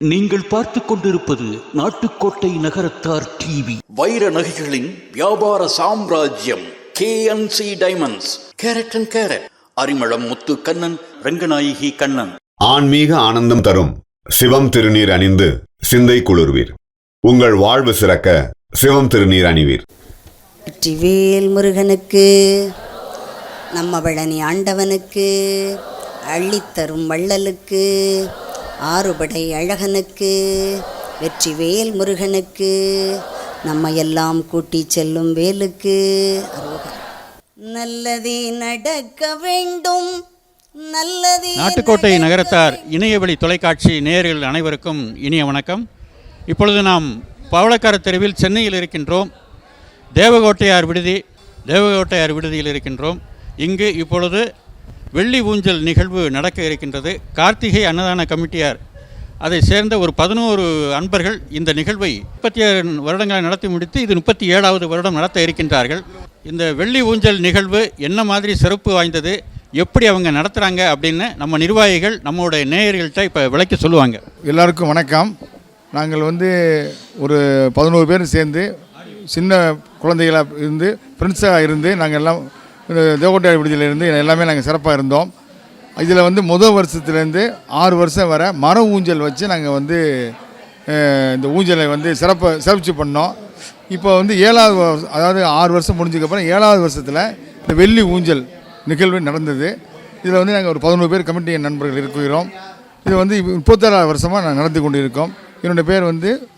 நீங்கள் பார்த்து கொண்டிருப்பது நாட்டுக்கோட்டை நகரத்தார் டிவி. வைர நகைகளின் வியாபார சாம்ராஜ்யம் KNC diamonds. Carat and carat. Arimalam Muthu Kannan, Ranganayaki Kannan. ஆன்மீக ஆனந்தம் தரும் சிவம் திருநீர் அணிந்து சிந்தை குளிர்வீர். உங்கள் வாழ்வு சிறக்க சிவம் திருநீர் அணிவீர். வெற்றிவேல் முருகனுக்கு, நம்ம பழனி ஆண்டவனுக்கு, அள்ளித்தரும் வள்ளலுக்கு, ஆறுபடை அழகனுக்கு, வெற்றிவேல் முருகனுக்கு, நம்ம எல்லாம் கூட்டி செல்லும் வேலுக்கு நல்லதே நடக்க வேண்டும். நல்லதே. நாட்டுக்கோட்டை நகரத்தார் இணையவழி தொலைக்காட்சி நேயர்கள் அனைவருக்கும் இனிய வணக்கம். இப்பொழுது நாம் பவளக்கார தெருவில் சென்னையில் இருக்கின்றோம். தேவகோட்டையார் விடுதியில் இருக்கின்றோம். இங்கு இப்பொழுது வெள்ளி ஊஞ்சல் நிகழ்வு நடக்க இருக்கின்றது. கார்த்திகை அன்னதான கமிட்டியார் அதை சேர்ந்த ஒரு 11 அன்பர்கள் இந்த நிகழ்வை 36 வருடங்களை நடத்தி முடித்து இது 37வது வருடம் நடத்த இருக்கின்றார்கள். இந்த வெள்ளி ஊஞ்சல் நிகழ்வு என்ன மாதிரி சிறப்பு வாய்ந்தது, எப்படி அவங்க நடத்துகிறாங்க அப்படின்னு நம்ம நிர்வாகிகள் நம்மளுடைய நேயர்கள்ட்ட இப்போ விளக்கி சொல்லுவாங்க. எல்லாருக்கும் வணக்கம். நாங்கள் ஒரு 11 பேர் சேர்ந்து சின்ன குழந்தைகளாக இருந்து ஃப்ரெண்ட்ஸாக இருந்து நாங்கள் எல்லாம் தேவகோட்டையார் விடுதியில் இருந்து எல்லாமே நாங்கள் சிறப்பாக இருந்தோம். இதில் முதல் வருஷத்துலேருந்து 6 வருஷம் வரை மர ஊஞ்சல் வச்சு நாங்கள் இந்த ஊஞ்சலை சிறப்பு பண்ணோம். இப்போ 7வது அதாவது 6 வருஷம் முடிஞ்சதுக்கப்புறம் 7வது வருஷத்தில் இந்த வெள்ளி ஊஞ்சல் நிகழ்வு நடந்தது. இதில் நாங்கள் ஒரு 11 பேர் கமிட்டி நண்பர்கள் இருக்கிறோம். இது 37வது வருஷமாக நாங்கள் நடந்து கொண்டு இருக்கோம். என்னுடைய பேர்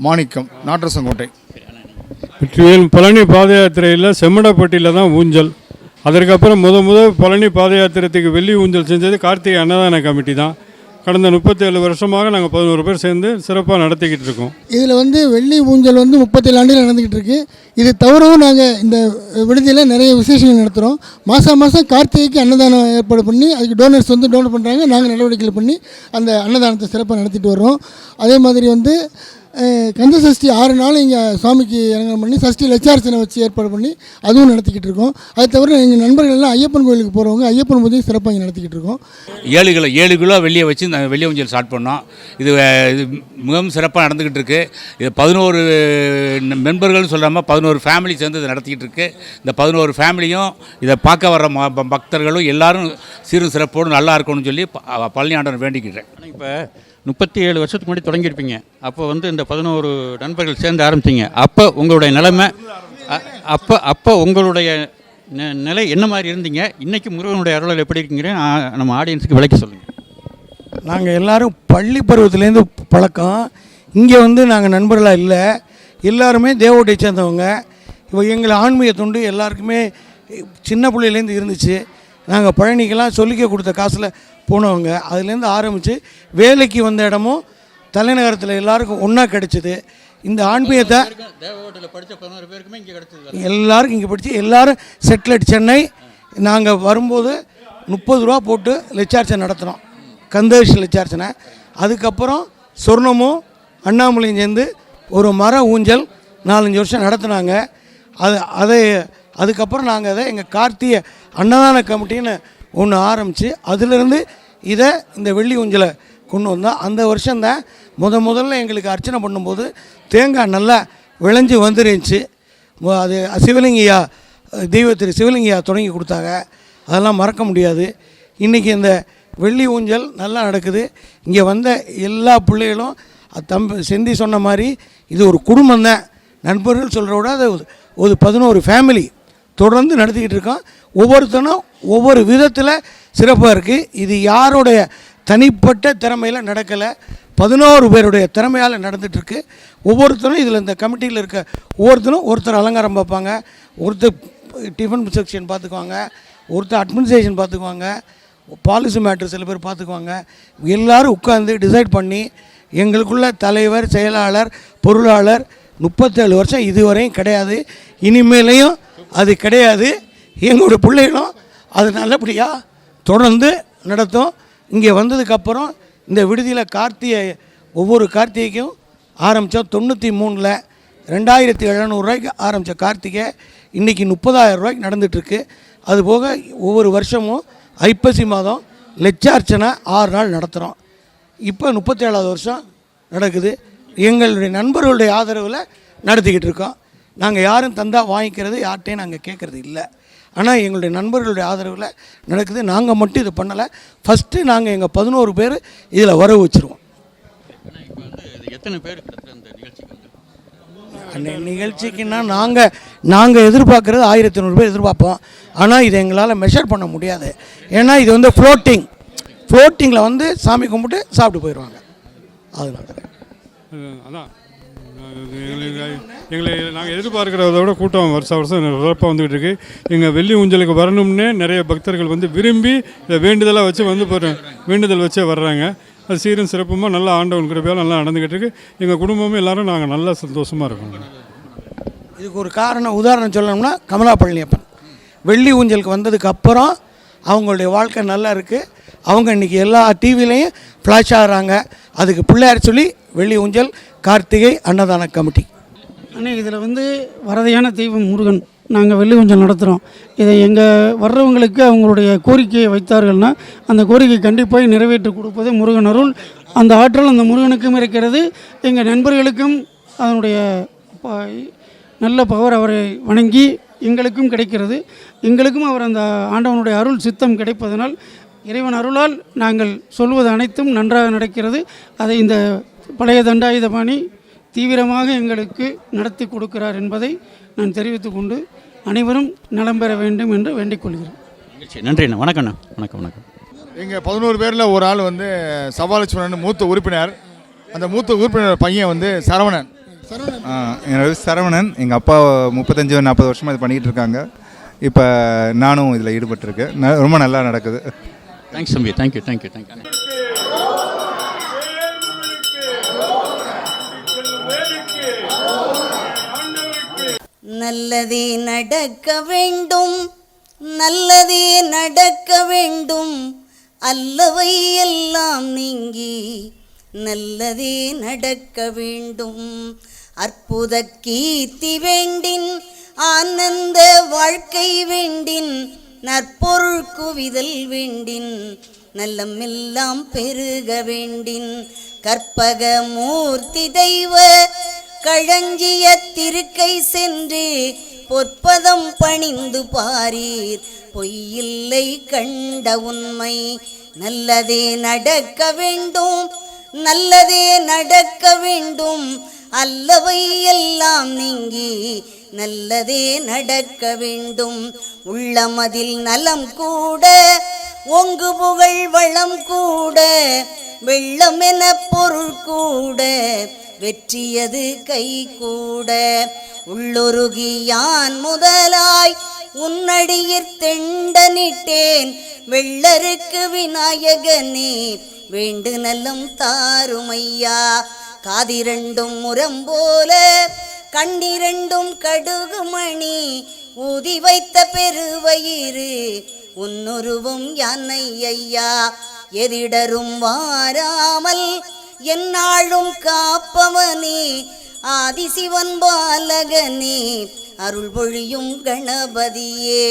மாணிக்கம், நாட்டரசங்கோட்டை. பழனி பாத யாத்திரையில் செம்மடப்பட்டியில் தான் ஊஞ்சல். அதற்கப்புறம் பழனி பாத யாத்திரத்துக்கு வெள்ளி ஊஞ்சல் செஞ்சது கார்த்திகை அன்னதான கமிட்டி தான். கடந்த 37 வருஷமாக நாங்கள் 11 பேர் சேர்ந்து சிறப்பாக நடத்திக்கிட்டு இருக்கோம். இதில் வெள்ளி ஊஞ்சல் 37 ஆண்டுகள் நடந்துக்கிட்டு இருக்குது. இது தவிரவும் நாங்கள் இந்த விடுதியில் நிறைய விசேஷங்கள் நடத்துகிறோம். மாதம் கார்த்திகைக்கு அன்னதானம் ஏற்பாடு பண்ணி அதுக்கு டோனர்ஸ் டோனர் பண்ணுறாங்க. நாங்கள் நடவடிக்கைகள் பண்ணி அந்த அன்னதானத்தை சிறப்பாக நடத்திட்டு வர்றோம். அதே மாதிரி கந்த சஷ்டி 6 நாள் இங்கே சுவாமிக்கு இறங்கல் பண்ணி சஷ்டி லட்சார்ச்சனை வச்சு ஏற்பாடு பண்ணி அதுவும் நடத்திக்கிட்டு இருக்கோம். அது தவிர எங்கள் நண்பர்கள் எல்லாம் ஐயப்பன் கோயிலுக்கு போகிறவங்க ஐயப்பன் பூஜையும் சிறப்பாக இங்கே நடத்திக்கிட்டு இருக்கோம். 7 கிலோ வெள்ளியை வச்சு இந்த வெள்ளி ஊஞ்சல் ஸ்டார்ட் பண்ணோம். இது மிகவும் சிறப்பாக நடந்துக்கிட்டு இருக்குது. இது 11 மெம்பர்கள் சொல்லாமல் 11 ஃபேமிலி சேர்ந்து இதை நடத்திக்கிட்டு இருக்குது. இந்த 11 ஃபேமிலியும் இதை பார்க்க வர பக்தர்களும் எல்லாரும் சீரும் சிறப்போடு நல்லா இருக்கணும்னு சொல்லி பழனி ஆண்டவன் வேண்டிக்கிறேன். இப்போ 37 வருஷத்துக்கு முன்னாடி தொடங்கியிருப்பீங்க. அப்போ இந்த 11 நண்பர்கள் சேர்ந்து ஆரம்பிச்சிங்க. அப்போ உங்களுடைய நிலைமை, அப்போ உங்களுடைய நிலை என்ன மாதிரி இருந்தீங்க? இன்றைக்கி முருகனுடைய அருளால் எப்படி இருக்கீங்க நம்ம ஆடியன்ஸுக்கு விளக்கி சொல்லுங்கள். நாங்கள் எல்லோரும் பள்ளி பருவத்துலேருந்து பழக்கம். இங்கே நாங்கள் நண்பர்களாக இல்லை, எல்லாருமே தேவகோட்டையை சேர்ந்தவங்க. இப்போ எங்களை ஆன்மீக தொண்டு எல்லாருக்குமே சின்ன பிள்ளையிலேருந்து இருந்துச்சு. நாங்கள் பழனிக்கெல்லாம் சொல்லிக்க கொடுத்த காசில் போனவங்க. அதுலேருந்து ஆரம்பித்து வேலைக்கு வந்த இடமும் தலைநகரத்தில் எல்லாருக்கும் ஒன்றா கிடச்சிது. இந்த ஆன்மீகத்தை எல்லாருக்கும் இங்கே படித்து எல்லோரும் செட்டில்டு சென்னை. நாங்கள் வரும்போது 30 ரூபா போட்டு லட்சார்ச்சனை நடத்துகிறோம், கந்தர்ஷி லட்சார்ச்சனை. அதுக்கப்புறம் சொர்ணமும் அண்ணாமலையும் சேர்ந்து ஒரு மர ஊஞ்சல் 4-5 வருஷம் நடத்துனாங்க. அதுக்கப்புறம் நாங்கள் அதை எங்கள் கார்த்திகை அன்னதான கமிட்டின்னு ஒன்று ஆரம்பித்து அதிலிருந்து இந்த வெள்ளி ஊஞ்சலை கொண்டு வந்தோம். அந்த வருஷம்தான் முதல்ல எங்களுக்கு அர்ச்சனை பண்ணும்போது தேங்காய் நல்லா விளைஞ்சி வந்துருந்துச்சு. அது சிவலிங்கையா தெய்வத்திரு சிவலிங்கையா தொடங்கி கொடுத்தாங்க. அதெல்லாம் மறக்க முடியாது. இன்றைக்கி இந்த வெள்ளி ஊஞ்சல் நல்லா நடக்குது. இங்கே வந்த எல்லா பிள்ளைகளும் செந்தி சொன்ன மாதிரி இது ஒரு குடும்பம் தான். நண்பர்கள் சொல்கிற விட அது ஒரு 11 ஃபேமிலி தொடர்ந்து நடத்திக்கிட்டு இருக்கோம். ஒவ்வொருத்தனும் ஒவ்வொரு விதத்தில் சிறப்பாக இருக்குது. இது யாருடைய தனிப்பட்ட திறமையில் நடக்கலை, 11 பேருடைய திறமையால் நடந்துகிட்ருக்கு. ஒவ்வொருத்தரும் இதில் இந்த கமிட்டியில் இருக்க ஒருத்தர் அலங்காரம் பார்ப்பாங்க, ஒருத்தர் டிஃபன் செக்ஷன் பார்த்துக்குவாங்க, ஒருத்தர் அட்மினிஸ்ட்ரேஷன் பார்த்துக்குவாங்க, பாலிசி மேட்ரு சில பேர் பார்த்துக்குவாங்க. எல்லோரும் உட்காந்து டிசைட் பண்ணி எங்களுக்குள்ள தலைவர், செயலாளர், பொருளாளர் 37 வருஷம் இதுவரையும் கிடையாது, இனிமேலையும் அது கிடையாது. எங்களோட பிள்ளைகளும் அது நல்லபடியாக தொடர்ந்து நடத்தும். இங்கே வந்ததுக்கப்புறம் இந்த விடுதியில் ஒவ்வொரு கார்த்திகைக்கும் ஆரம்பித்தோம். 93ல் 2700 ரூபாய்க்கு ஆரம்பித்த கார்த்திகை இன்றைக்கி 30,000 ரூபாய்க்கு நடந்துகிட்ருக்கு. அதுபோக ஒவ்வொரு வருஷமும் ஐப்பசி மாதம் லட்சார்ச்சனை 6 நாள் நடத்துகிறோம். இப்போ 37வது வருஷம் நடக்குது. எங்களுடைய நண்பர்களுடைய ஆதரவில் நடத்திக்கிட்டு இருக்கோம். நாங்கள் யாரும் தந்தா வாங்கிக்கிறது, யார்கிட்டையும் நாங்கள் கேட்குறது இல்லை. ஆனால் எங்களுடைய நண்பர்களுடைய ஆதரவில் நடக்குது. நாங்கள் மட்டும் இது பண்ணலை. ஃபஸ்ட்டு நாங்கள் எங்கள் 11 பேர் இதில் வர வச்சுருவோம். எத்தனை பேர் இந்த நிகழ்ச்சிக்கு அந்த நிகழ்ச்சிக்குன்னா நாங்கள் எதிர்பார்க்குறது 1500 பேர் எதிர்பார்ப்போம். ஆனால் இதை எங்களால் மெஷர் பண்ண முடியாது. ஏன்னா இது வந்து ஃப்ளோட்டிங்கில் வந்து சாமி கும்பிட்டு சாப்பிட்டு போயிடுவாங்க. அதனால அதான் எங்களை நாங்கள் எதிர்பார்க்குறத விட கூட்டம் வருஷம் சிறப்பாக வந்துக்கிட்டு இருக்குது. எங்கள் வெள்ளி ஊஞ்சலுக்கு வரணும்னே நிறைய பக்தர்கள் வந்து விரும்பி இதை வேண்டுதலாக வச்சு வந்து வேண்டுதல் வச்சே வர்றாங்க. அது சீரும் சிறப்புமாக நல்லா ஆண்டவன் கிருபையால் நல்லா நடந்துக்கிட்டு இருக்குது. எங்கள் குடும்பமும் எல்லோரும் நாங்கள் நல்லா சந்தோஷமாக இருக்கோம். இதுக்கு ஒரு உதாரணம் சொல்லணும்னா கமலா பழனியப்பன் வெள்ளி ஊஞ்சலுக்கு வந்ததுக்கு அப்புறம் அவங்களுடைய வாழ்க்கை நல்லா இருக்குது. அவங்க இன்றைக்கி எல்லா டிவிலையும் ஃப்ளாஷ் ஆகிறாங்க. அதுக்கு பிள்ளையார் சொல்லி வெள்ளி ஊஞ்சல் கார்த்திகை அன்னதான கமிட்டி. ஆனால் இதில் வந்து வரதையான தெய்வம் முருகன். நாங்கள் வெள்ளி ஊஞ்சல் நடத்துகிறோம். இதை எங்கள் வர்றவங்களுக்கு அவங்களுடைய கோரிக்கையை வைத்தார்கள்னா அந்த கோரிக்கை கண்டிப்பாக நிறைவேற்றி கொடுப்பது முருகன் அருள். அந்த ஆற்றல் அந்த முருகனுக்கும் இருக்கிறது, எங்கள் நண்பர்களுக்கும் அதனுடைய நல்ல பவர் அவரை வணங்கி எங்களுக்கும் கிடைக்கிறது. எங்களுக்கும் அவர் அந்த ஆண்டவனுடைய அருள் சித்தம் கிடைப்பதனால் இறைவன் அருளால் நாங்கள் சொல்வது அனைத்தும் நன்றாக நடக்கிறது. அதை இந்த பழைய தண்டாயுதபாணி தீவிரமாக எங்களுக்கு நடத்தி கொடுக்கிறார் என்பதை நான் தெரிவித்துக் கொண்டு அனைவரும் நலம் பெற வேண்டும் என்று வேண்டிக் கொள்கிறேன். நன்றி அண்ணா. வணக்கம்ண்ணா. வணக்கம். எங்கள் 11 பேரில் ஒரு ஆள் வந்து சபாலட்சுமணன் மூத்த உறுப்பினர். அந்த மூத்த உறுப்பினர் பையன் வந்து சரவணன். என்னோட சரவணன். எங்கள் அப்பா 35-40 வருஷமாக இது பண்ணிக்கிட்டு இருக்காங்க. இப்போ நானும் இதில் ஈடுபட்டிருக்கேன். ரொம்ப நல்லா நடக்குது. தேங்க்ஸ் தம்பி. தேங்க்யூ. நல்லதே நடக்க வேண்டும், நல்லதே நடக்க வேண்டும், அல்லவை எல்லாம் நீங்கி நல்லதே நடக்க வேண்டும். அற்புத கீர்த்தி வேண்டின், ஆனந்த வாழ்க்கை வேண்டின், நற்பொருள் குவிதல் வேண்டின், நல்லமெல்லாம் பெருக வேண்டின், கற்பக மூர்த்தி தெய்வ களஞ்சிய திருக்கை சென்று பொற்பதம் பணிந்து பாரீர், பொய்யில்லை கண்ட உண்மை. நல்லதே நடக்க வேண்டும், நல்லதே நடக்க வேண்டும், அல்லவை எல்லாம் நீங்கி நல்லதே நடக்க வேண்டும். உள்ளமதில் நலம் கூட, ஒங்கு புகழ் வளம் கூட, வெள்ளம் என பொருள் கூட, வெற்றியது கை கூட. உள்ளொருகியான் முதலாய் உன்னடியிற் தெண்டனிட்டேன், வெள்ளருக்கு விநாயகனே வேண்டு நலம் தாருமையா. காதிரண்டும் முரம் போல, கண்ணிரண்டும் கடுகுமணி, ஊதி வைத்த பெருவயிறு உன்னுருவும் யானை ஐயா. எதிடரும் வாராமல் என்னாலும் காப்பவனே, ஆதிசிவன் பாலகனே அருள் பொழியும் கணபதியே.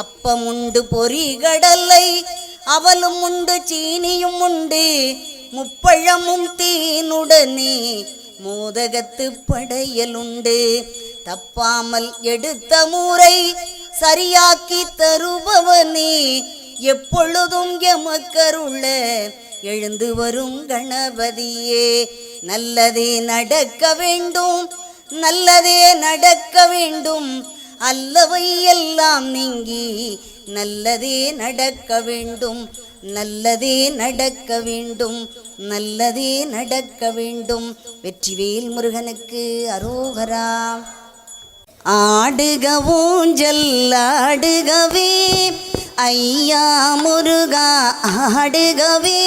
அப்பமுண்டு பொறிகடலை, அவலும் உண்டு சீனியும் உண்டு, முப்பழமும் தேனுடனே மோதகத்து படையலுண்டு. தப்பாமல் எடுத்த முறை சரியாக்கி தருபவனே, எப்பொழுதும் எமக்கருள எழுந்து வரும் கணபதியே. நல்லதே நடக்க வேண்டும், நல்லதே நடக்க வேண்டும், அல்லவை எல்லாம் நீங்கி நல்லதே நடக்க வேண்டும், நல்லதே நடக்க வேண்டும், நல்லதே நடக்க வேண்டும். வெற்றிவேல் முருகனுக்கு அரோகரா. ஆடுக ஊஞ்சல் ஆடுகவே ஐயா முருகா ஆடுகவே,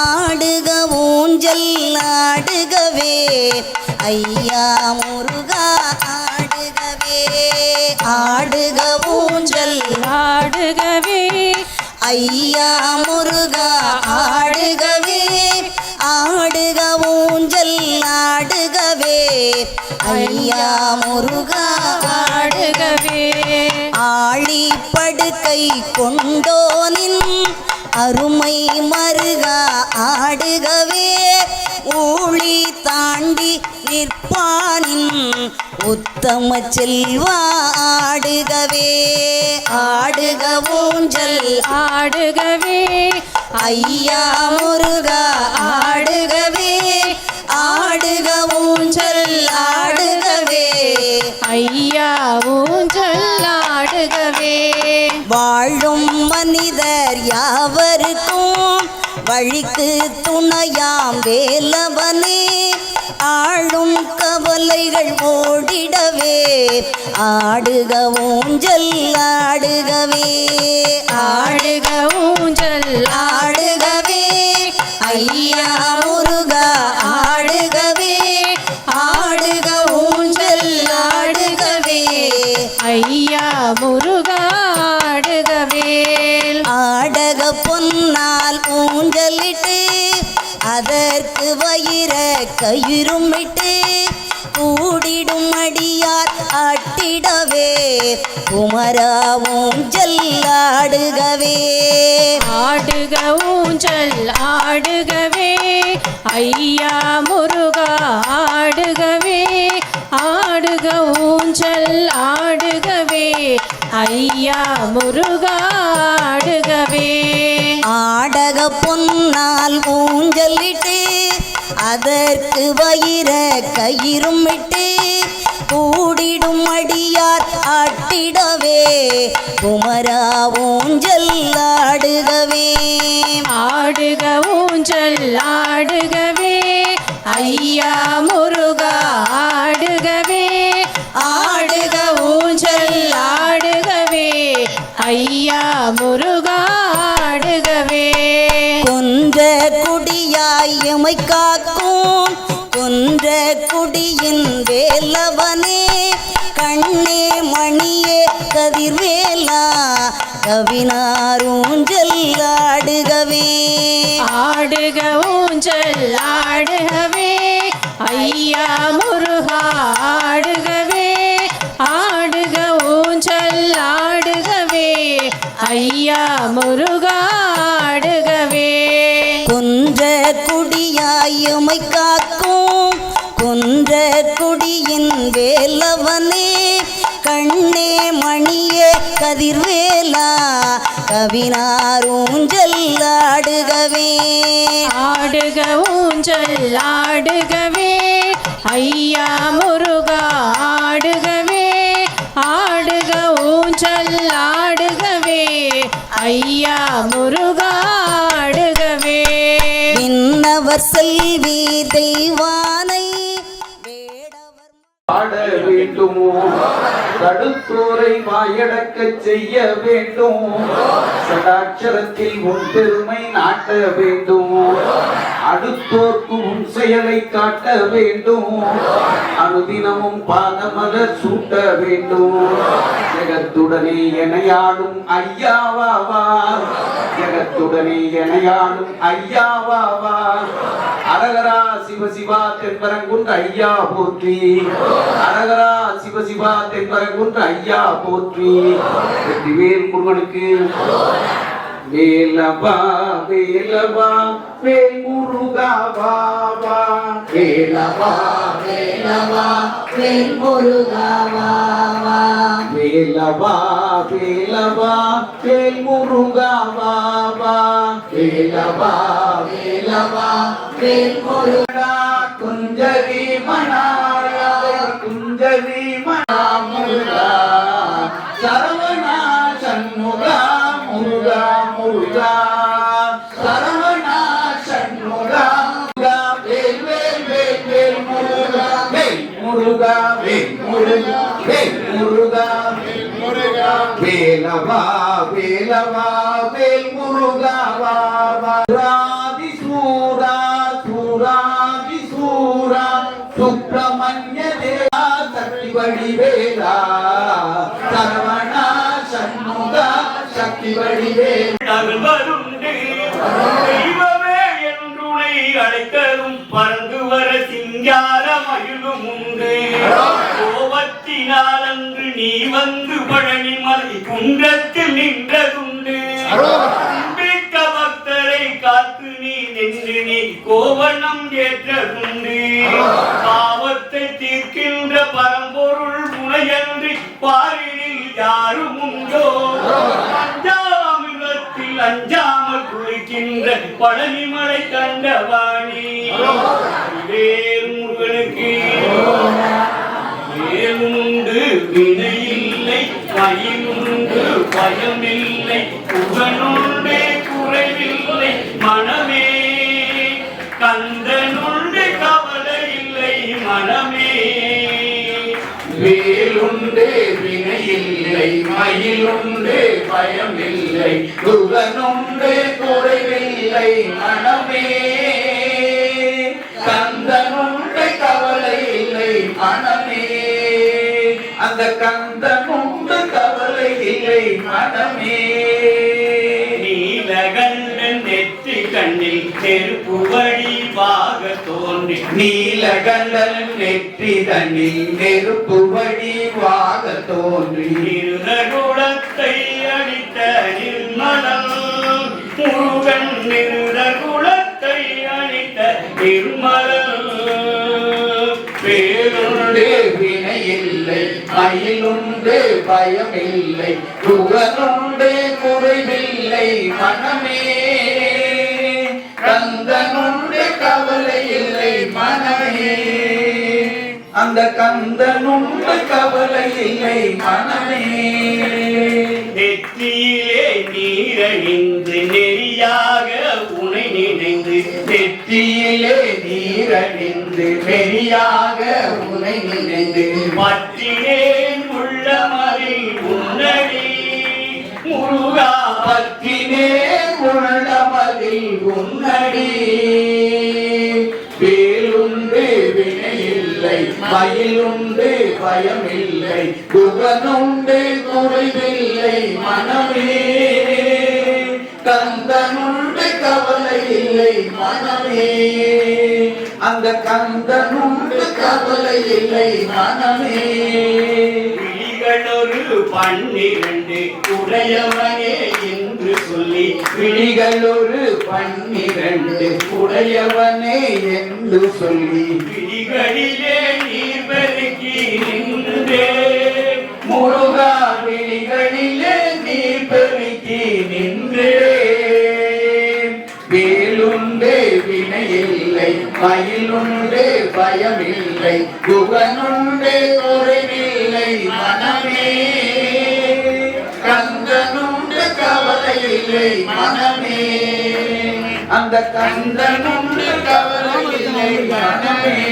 ஆடுக ஊஞ்சல் ஆடுகவே ஐயா முருகா ஆடுகவே. ஆடுக ஊஞ்சல் ஆடுகவே ஐயா முருகா ஆடுகவே, ஆடுக ஊஞ்சல் ஆடுகவே ஐயா முருகா ஆடுகவே. ஆழி படுக்கை கொண்டோனின் அருமை மருகா ஆடுகவே ஊழி தாண்டி நிற்பானின் உத்தம செல்வா ஆடுகவே ஆடுக ஊஞ்சல் ஆடுகவே ஐயா முருகா ஆடுகவே ஆடுக ஊஞ்சல் ஆடுகவே ஐயா ஊஞ்சல் ஆடுகவே வாழும் மனிதர் யாவருக்கும் வழிக்கு துணையாம் வேலவனே ஆளும் கவலைகள் ஓடிடவே ஆடுக ஊஞ்சல் ஆடுகவே ஆடுக ஊஞ்சல் ஆடுகவே ஐயா முருகா ஆடுகவே ஆடுக ஊஞ்சல் ஆடுகவே ஐயா முருகா ஆடுகவே ஆடக பொன்னால் ஊஞ்சலிட்டு அதற்கு வயிற கயிறுமிட்டு கூடிடும் அடியார் ஆட்டிடவே குமரா ஊஞ்சல் ஆடுகவே ஆடுக ஊஞ்சல் ஆடுகவே ஐயா முருகா ஆடுகவே ஆடுக ஊஞ்சல் ஆடுகவே ஐயா முருகா ஆடுகவே ஆடக பொன்னால் ஊஞ்சலிட்டு அதற்கு வயிற கயிறுமிட்டு கூடிடும் அடியார் ஆட்டிடவே குமரா ஊஞ்சல் ஆடுகவே ஆடுக ஊஞ்சல் ஆடுகவே ஐயா முருகா ஆடுகவே ஆடுக ஊஞ்சல் ஆடுகவே ஐயா முருகா ஆடுகவே கொன்ற குடியாய் எமை காக்கும் கொன்ற குடியின் வேலவனே கண்ணே மணியே கதிர்வேலா கவினார் ஊஞ்சல் ஆடுகவே ஆடுக ஊஞ்சல் ஆடுகவே ஐயா முருகா ஆடுகவே ஆடுக ஊஞ்சல் ஆடுகவே ஐயா முருகா ஆடுகவே கொன்ற குடியாய் எமை காக்கும் கொன்ற குடியின் வேலவனே கண்ணே மணியே கதிர்வேலா கவினார் ஊஞ்சல் ஆடுகவே ஆடுக ஊஞ்சல் ஆடுகவே ஐயா முருகா ஆடுகவே ஆடுக ஊஞ்சல் ஆடுகவே ஐயா முருகா ஆடுகவே விண்ணவர் செல்வி தெய்வானை ஆட வேண்டுமோ தடுத்தோரை வாயடக்க செய்ய வேண்டும் சடாட்சரத்தில் உன் பெருமை நாட்ட வேண்டும் அடுத்தோர்க்கு உன் செயலை காட்ட வேண்டும் அனுதினமும் பாதமலர் சூட்ட வேண்டும் ஜெகத்துடனே எனையாடும் ஐயாவாவா ஜெகத்துடனே எனையாடும் ஐயாவாவா அரகரா சிவசிவா தென்பரங்குன்ற ஐயா போற்றி அரகரா சிவசிவா தென்பரங்குன்ற ஐயா போற்றி வெற்றிவேல் முருகனுக்கு வேலவா வேலவா வேல் முருகா வா வா வேலவா வேலவா வேல் முருகா வா வா வேலவா வேலவா வேல் முருகா வா வா வேலவா வேலவா வேல் முருகா குஞ்சரி மணாயா குஞ்சரி மணா முருகா சரவணா சண்முகா முருகா முருகா சரவணா சண்முகா முருகா வேல் வேல் வேல் வேல் முருகா வேல் முருகா வேல் முருகா வேல் முருகா வேல் முருகா வேலவா வேலவா வேல் முருகா வா வா சூராதி சூரா சூராதி சூரா சுப்பிரமணிய தேவா சக்தி வடிவேலா சரவணா சண்முகா சக்தி வடிவேலுண்டு தெய்வமே என்றுனை அழைக்கரும் பறந்து வர சிங்கார மகிழும் உண்டு கோபத்தினால் அன்று நீ வந்து பழனி மலை குன்றத்தில் நின்றதுண்டு கோவணம் ஏற்றதுண்டு பாவத்தை தீர்க்கின்ற பரம்பொருள் முனையன்றி பாரினில் யாரும் உண்டோ பஞ்சாமிரத்தில் அஞ்சாமல் குளிக்கின்ற பழனிமலை கண்டவாணி வேறு முருகனுக்கு வேலுண்டு வினையில்லை மயிலுண்டு பயமில்லை புகனுண்டே குறைவில்லை மனமே கந்தனுண்டு கவலை இல்லை மனமே வேலுண்டு வினையில்லை மயிலுண்டு பயமில்லை புகனுண்டு குறைவில்லை மனமே கந்தனுண்டு கவலை இல்லை மனமே அந்த கந்தனுண்டு கவலை இல்லை மனமே நீலகண்டன் நெற்றி கண்ணில் நெருப்பு வடிவாக தோன்றி நீலகண்டன் நெற்றி கண்ணில் நெருப்பு வடிவாக தோன்றி நிருதகுலத்தை அடித்த நிர்மலம் முருகன் நிருதகுலத்தை அடித்த நிர்மலம் பேருண்டு வினையில்லை மயிலுண்டு பயமில்லை புகனுண்டு குறைவில்லை மனமே கந்தனுண்டு கவலை இல்லை மனமே அந்த கந்தனுண்டு கவலை இல்லை மனமே நெற்றியிலே நீரணிந்து நெறியாக உனை நினைந்து நெற்றியிலே நீரணிந்து நெறியாக உனை நினைந்து பற்றினேன் உள்ளமதில் உன்னடி முருகா பற்றினேன் உள்ளமதில் உன்னடி வேலுண்டு வினையில்லை மயிலுண்டு பயமில்லை புகனுண்டு குறைவில்லை மனமே கந்தனுண்டு கவலை இல்லை மனமே அந்த கந்தனுண்டு கவலை இல்லை மனமே விழிகளொரு 12 உடையவனே என்று சொல்லி விழிகளொரு 12 உடையவனே என்று சொல்லி விழிகளிலே நீர் பெருக்கி நின்றே முருகா விழிகளிலே நீர் பெருக்கி நின்றே வேலுண்டு வினையில்லை மயிலுண்டு பயமில்லை புகனுண்டு குறைவில்லை மனமே கந்தனுண்டு கவலை இல்லை மனமே அந்த கந்தனுண்டு கவலை இல்லை மனமே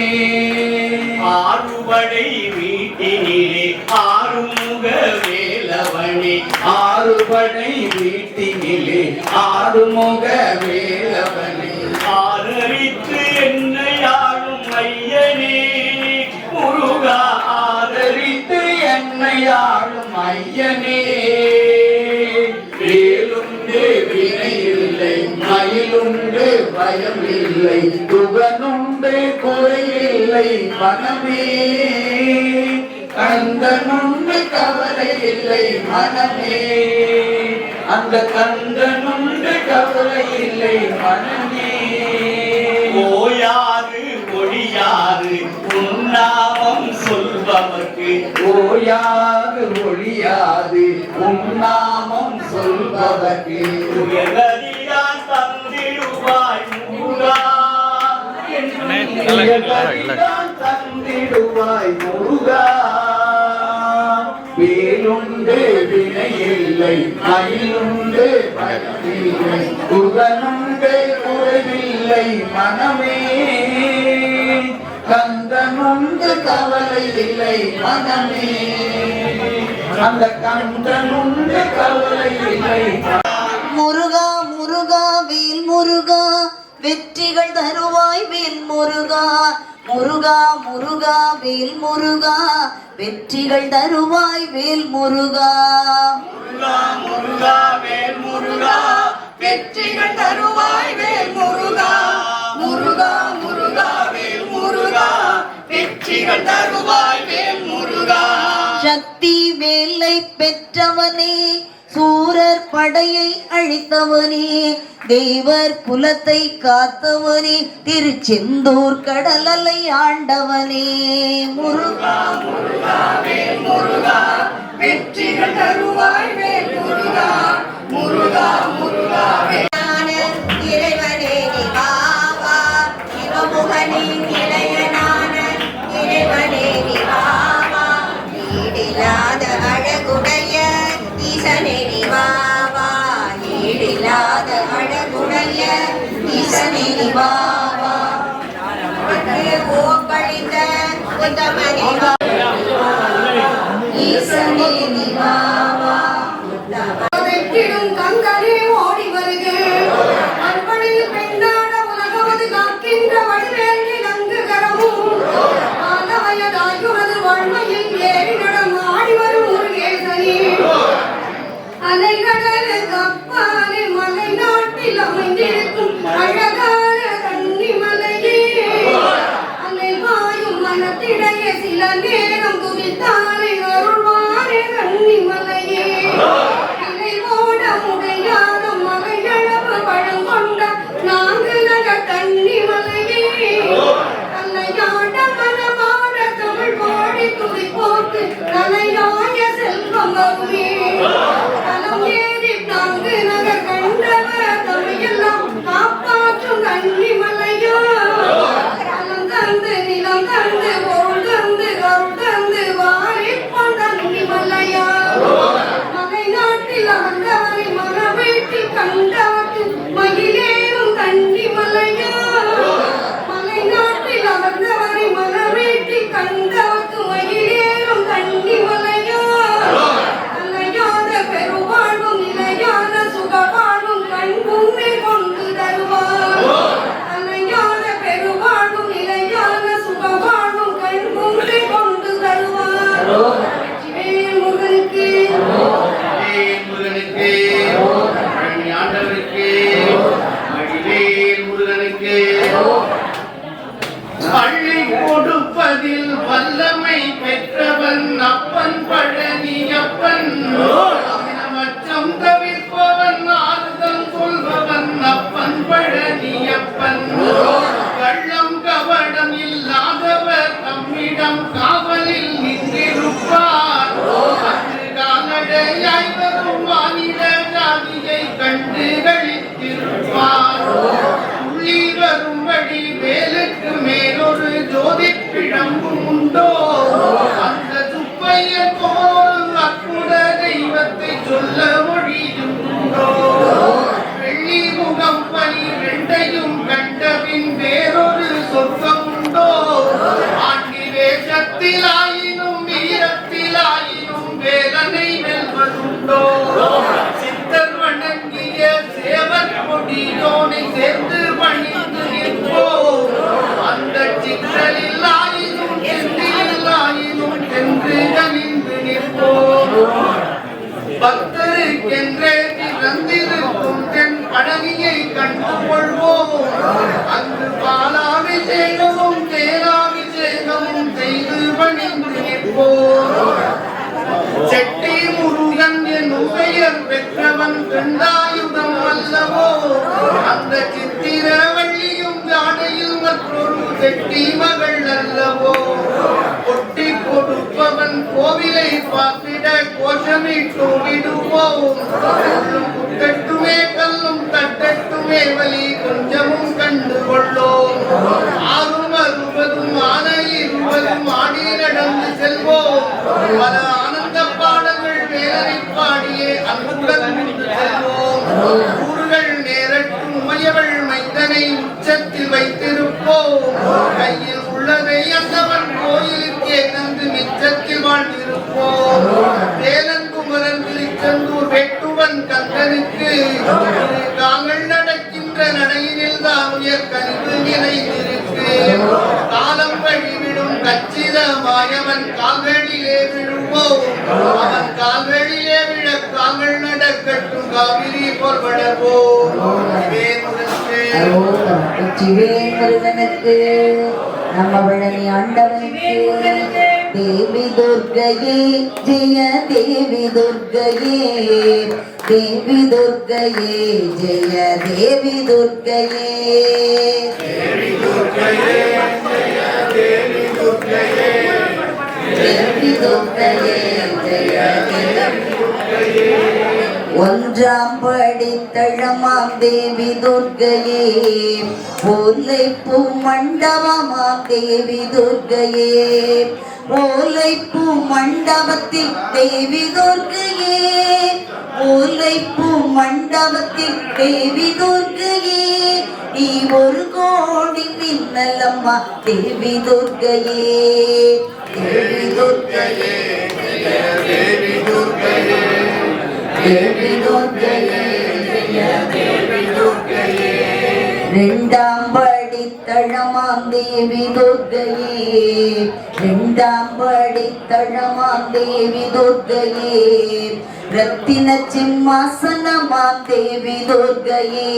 ஆறுபடை வீட்டினிலே ஆறுமுக வேலவனே ஆறுபடை வீட்டினிலே ஆறுமுக வேலவனே ஆதரித்து என்னை ஆளும் ஐயனே முருகா ஆதரித்து என்னை ஆளும் ஐயனே வேலுண்டு வினையில்லை மயிலுண்டு பயமில்லை புகனுண்டு குறையில்லை மனமே கந்தனுண்டு கவலை இல்லை மனமே அந்த கந்தனுண்டு கவலை இல்லை மனமே ஓயாது ஒழியாது உன்னாமம் சொல்பவர்க்கு ஓயாது ஒழியாது உன்னாமம் சொல்பவர்க்கு உயர்கதியான் தந்திடுவாய் முருகா தந்திடுவாய் முருகா வேலுண்டு வினையில்லை மயிலுண்டு பயமில்லை புகனுண்டு குறைவில்லை மனமே கந்தனுண்டு கவலை இல்லை மனமே அந்த கந்தனுண்டு கவலை இல்லை முருகா முருகா வேல் முருகா வெற்றிகள் தருவாய் வேல் முருகா முருகா முருகா வேல் முருகா வெற்றிகள் தருவாய் வேல் முருகா முருகா முருகா வேல் முருகா வெற்றிகள் தருவாய் வேல் முருகா முருகா முருகா வேல் முருகா வெற்றிகள் தருவாய் வேல் முருகா சக்தி வேலை பெற்றவனே சூரர் படையை அழித்தவனே, தெய்வர் குலத்தை காத்தவனே, திருச்செந்தூர் கடல் அலை ஆண்டவனே. முருகா முருகா வேல் முருகா வெற்றிகள் தருவாய் வேல் முருகா முருகா முருகா வேல் இறைவனே நிவாவா, சிவமுகனின் இளையனான இறைவனே நிவாவா, ஈடில்லாத அழகுடைய ஈசனே நிவாவா, ஈடில்லாத அழகுடைய ஈசனே நிவாவா, ஓப்பழிந்த உத்தமனே ஈசனே நிவாவா. வெற்றிடும் கங்கனே ஓடி வருக, அன்பனில் பெண்ணாட உலகவது காக்கின்ற வடிவேல் நிலங்கு கரமும், ஆன வயதாயுவது வாழ்மையில் ஏறி நடம் ஆடி வரும் முருகேசனே, அலைகடல் கப்பாலே மலை நாட்டில் அமைந்திருக்கும் அழகான கன்னிமலையே, அலை வாயும் மனத்திடைய சில நேரம் துதித்தாலே அருள்வாரே கன்னிமலையே, இலை ஓட முடியாத மலையளவு பழங்கொண்ட நான்கு நக கன்னிமலையே, அல்லையாட மனமாட தமிழ் பாடி துதி போட்டு தலையாய செல்வம் வருமே, தலம் ஏறி நான்கு நகர் கண்டவர் தமிழெல்லாம் காப்பாற்றும் கன்னிமலையோ, தலம் தந்து நிலம் தந்து பொருள் தந்து கருள் தந்து வாரிப்போம் கன்னிமலையா, மலை நாட்டில் அமர்ந்தவரை மன வீட்டில் கண்டவர்கள் மகிழேறும் கன்னிமலையா, மலை நாட்டில் அமர்ந்தவரை மன வீட்டில் கண்டவர்க்கு மகிழேறும் கன்னிமலையா, நிலையான பெருவாழ்வும் நிலையான சுகவாழ்வும் கண் முன்னே கொண்டு தருவார், நிலையான பெருவாழ்வும் நிலையான சுகவாழ்வும் கண் முன்னே கொண்டு தருவார். வெற்றிவேல் முருகனுக்கு முருகனுக்கு ஆண்டவருக்கு மகிழேல் முருகனுக்கு. அள்ளி கொடுப்பதில் வல்லமை பெற்றவன் அப்பன் பழனி அப்பன், மச்சம் தவிர்ப்பவன் ஆறுதல் சொல்பவன் அப்பன் பழனி அப்பன், கள்ளம் கவடம் இல்லாதவர் தம்மிடம் காவலில் நின்றிருப்பார், அன்று கால்நடையாய் வரும் மாநில ஜாதியை கண்டு கழித்திருப்பார், உள்ளி வரும்படி வேலுக்கு மேலொரு ஜோதி பிழம்பும் உண்டோ, அந்த சுப்பையன் போல் அற்புத தெய்வத்தை சொல்ல மொழியும் உண்டோ, வெள்ளி முகம் பனி ரெண்டையும் கண்டபின் வேறொரு சொர்க்கம் உண்டோ, ஆண்டி வேஷத்திலாயினும் வீரத்திலாயினும் வேலனை வெல்வதுண்டோ, சித்தர் வணங்கிய சேவர் கொடியோனை சேர்ந்து பணிந்து நிற்போ, அந்த சிற்றலில் ஆயினும் செந்தில் ஆயினும் சென்று கனிந்து நிற்போ, பக்தருக்கென்றே திறந்திருக்கும் தென் பழனியை கண்டு கொள்வோம், அங்கு பாலாபிஷேகமும் தேனாபிஷேகமும் செய்து பணிந்து நிற்போம், செட்டி முருகன் என்னும் பெயர் பெற்றவன் கண்டாயுதம் அல்லவோ, அந்த சித்திரவள்ளியும் ஜாடையில் மற்றொரு செட்டி மகள் அல்லவோ, கொட்டி கொடுப்பவன் கோவிலை பார்த்திட கோஷமிட்டு விடுவோம், கட்டுமே கல்லும் தட்டட்டுமே வலி கொஞ்சமும் கண்டு கொள்ளோம், ஆறும் அறுபதும் ஆன இருபதும் ஆடி நடந்து செல்வோம், பல ஆனந்த பாடல்கள் வேலனை பாடியே அன்புடன் கொண்டு செல்வோம், ஊர்கள் நேரட்டும் உமையவள் மைந்தனை உச்சத்தில் வைத்திருப்போம், கையில் உள்ளதை அந்தவன் கோயிலுக்கே தந்து மிச்சத்தில் வாழ்ந்திருப்போம், வேலன் குமரன் திருச்செந்தூர் வெட்டுவன் கந்தனுக்கு தாங்கள் நடக்கின்ற நடையினில் தான் உயர் கனிவு நிறைந்திருக்கு, காலம் வழிவிடும் கச்சிதமாயவன் கால்களிலே விழுவோம், அவன் கால்களிலே விழ கால்கள் நடக்கட்டும் காவிரி போல் வளர்வோம். வெற்றிவேல் முருகனுக்கு நம்ம பழனி ஆண்டவனுக்கு தேவி துர்க்கையே ஜெய தேவி துர்க்கையே தேவி துர்க்கையே ஜெய தேவி துர்க்கையே தேவி துர்க்கையே ஜெய தேவி துர்க்கையே தேவி துர்க்கையே ஜெய தேவி துர்க்கையே ஒன்றாம் படித்தளமாம் தேவி துர்க்கையே ஓலை பூ மண்டபமாம் தேவி துர்க்கையே ஓலை பூ மண்டபத்தில் தேவி துர்க்கையே ஓலை பூ மண்டபத்தில் தேவி துர்க்கையே நீ ஒரு கோடி மின்னலம்மா தேவி துர்க்கையே தேவி துர்க்கையே தேவி துர்க்கையே தேவி துர்க்கையே தேவி துர்க்கையே ரெண்டாம் படித்தளமாம் தேவி துர்க்கையே ரெண்டாம் படித்தளமாம் தேவி துர்க்கையே ரத்தின சிம்மாசனமாம் தேவி துர்க்கையே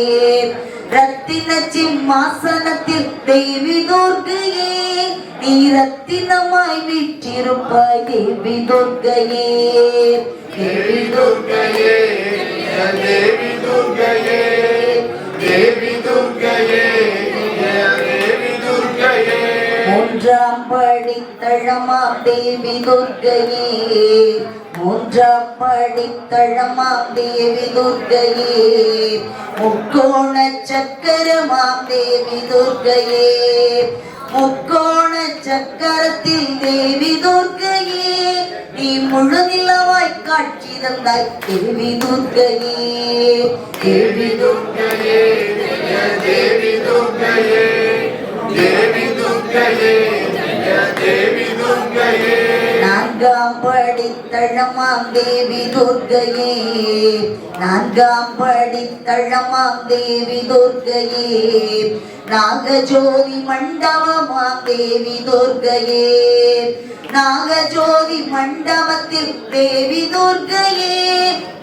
ரத்தின சிம்மாசனத்தில் தேவி துர்க்கையே நீ ரத்தினமாய் வீற்றிருப்பாய் தேவி துர்க்கையே தேவி துர்க்கையே தேவி துர்க்கையே தேவி துர்க்கையே தேவி துர்க்கையே மூன்றாம் படித்தளமாம் தேவி துர்க்கையே மூன்றாம் படித்தளமாம் தேவி துர்க்கையே முக்கோண சக்கரமாம் தேவி துர்க்கையே முக்கோண சக்கரத்தில் தேவி துர்க்கையே நீ முழு நிலவாய் காட்சி தந்தாய் தேவி துர்க்கையே தேவி துர்க்கையே தேவி துர்க்கையே தேவி துர்க்கையே தேவி துர்க்கையே நான்காம் படித்தளமாம் தேவி துர்க்கையே நான்காம் படித்தளமாம் தேவி துர்க்கையே நாகஜோதி மண்டபமாம் தேவி துர்க்கையே நாகஜோதி மண்டபத்தில் தேவி துர்க்கையே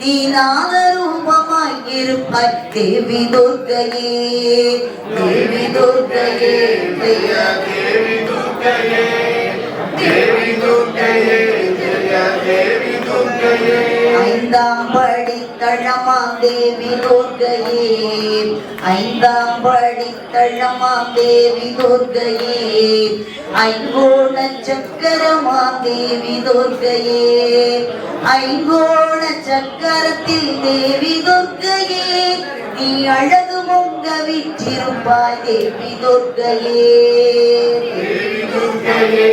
நீ நாகரூபமாய் இருப்பாய் தேவி துர்க்கையே தேவி துர்க்கையே தேவி துர்க்கையே தேவி துர்க்கையே தேவி துர்க்கையே ஐந்தாம் படித்தளமாம் தேவி துர்க்கையே ஐந்தாம் படித்தளமாம் தேவி துர்க்கையே ஐங்கோண சக்கரமாம் தேவி துர்க்கையே ஐங்கோண சக்கரத்தில் தேவி துர்க்கையே நீ அழகு பொங்க விற்றிருப்பாய் தேவி துர்க்கையே தேவி துர்க்கையே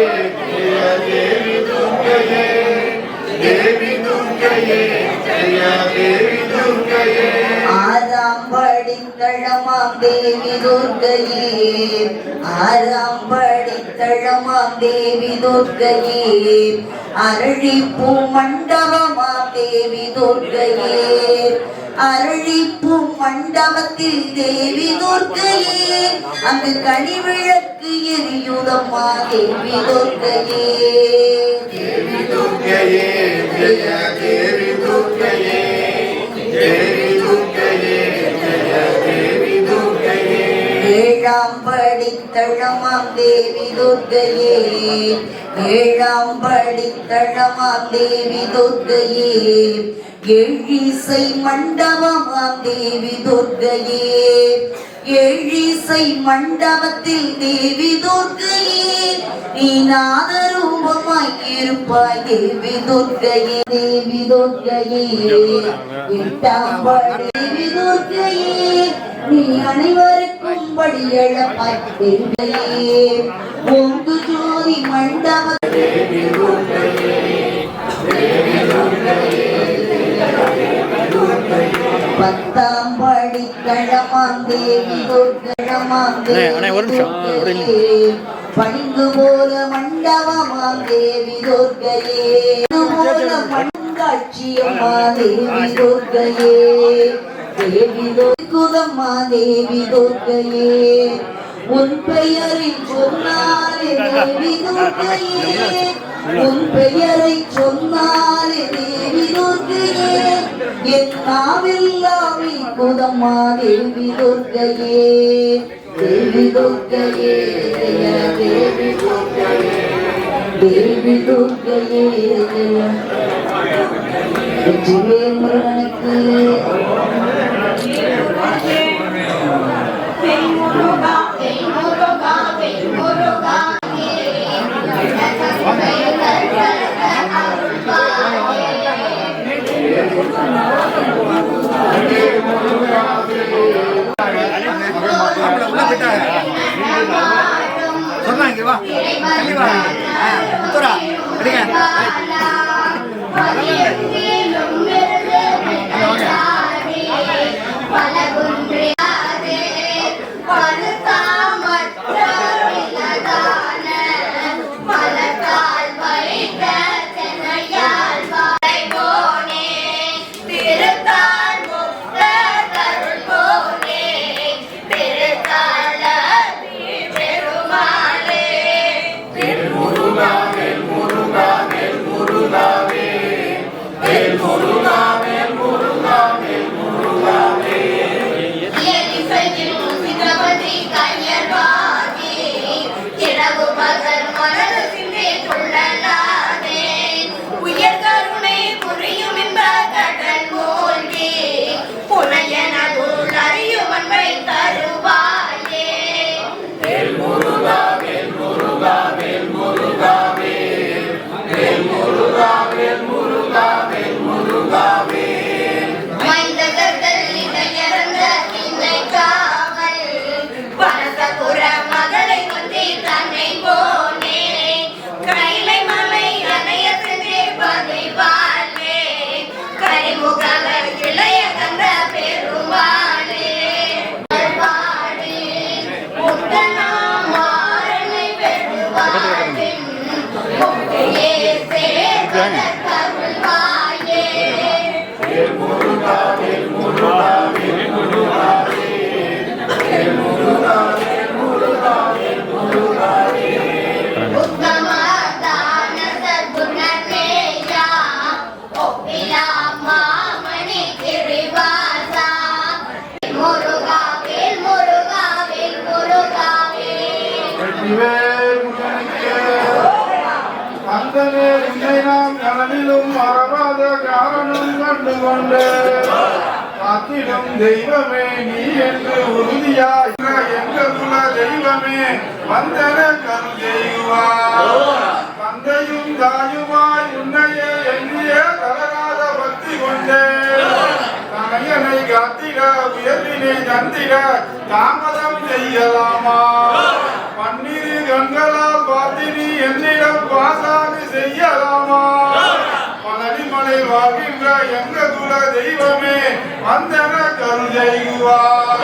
தேவி துர்க்கையே தேவி துர்க்கையே தேவி துர்க்கையே ஆறாம் படித்தளமாம் தேவி துர்க்கையே ஆறாம் படித்தளமாம் தேவி துர்க்கையே அரளிப்பூ மண்டபமாம் தேவி துர்க்கையே அரளிப்பூ மண்டபத்தில் தேவி துர்க்கையே அங்கு கனிவிளக்கு எரியுதம்மா தேவி துர்க்கையே தேவி துர்க்கையே தேவி துர்க்கையே தேவி துர்க்கையே தேவி துர்க்கையே ஏழாம் படித்தளமாம் தேவி துர்க்கையே ஏழாம் படித்தளமாம் தேவி துர்க்கையே ஏழிசை மண்டபமாம் தேவி துர்க்கையே ஏழிசை மண்டபத்தில் தேவி துர்க்கையே நீ நாதரூபமாய் இருப்பாய் தேவி துர்க்கையே தேவி துர்க்கையே எட்டாம் படி தேவி துர்க்கையே நீ அனைவருக்கும் படியளப்பாய் தேவியே ஓங்கு ஜோதி மண்டப தேவி துர்க்கையே பத்தாம் படித்தளமாம் தேவி துர்க்கையமாம் தேவி பணிந்து போல மண்டபமாம் தேவி துர்க்கையே போல மண்காட்சியம்மா தேவி துர்க்கையே தேவி துர்க்குதம்மா தேவி துர்க்கையே உன் பெயரை சொன்னாலே தேவி துர்க்கையே உன் பெயரை சொன்னாலே தேவி துர்க்கையே என் நாவெல்லாமே குதம்மா தேவி துர்க்கையே தேவி துர்க்கையே தேவி துர்க்கையே தேவி துர்க்கையே வெற்றிவேல் முருகனுக்கு தெய்வமே நீ என்று உறுதியாய் எங்கள் குல தெய்வமே வந்தன கரு செய்வார் தந்தையும் தாயுமாய் உன்னையே எண்ணிய தளராத பக்தி கொண்டே தனையனை காத்திட உயர்வினை தந்திட தாமதம் செய்யலாமா பன்னிரு கண்களால் பார்த்தினி என்னிடம் பாசாமி செய்யலாமா பழனிமலை வாழ்கின்ற எங்க குல தெய்வமே வந்தன கரு செய்வார்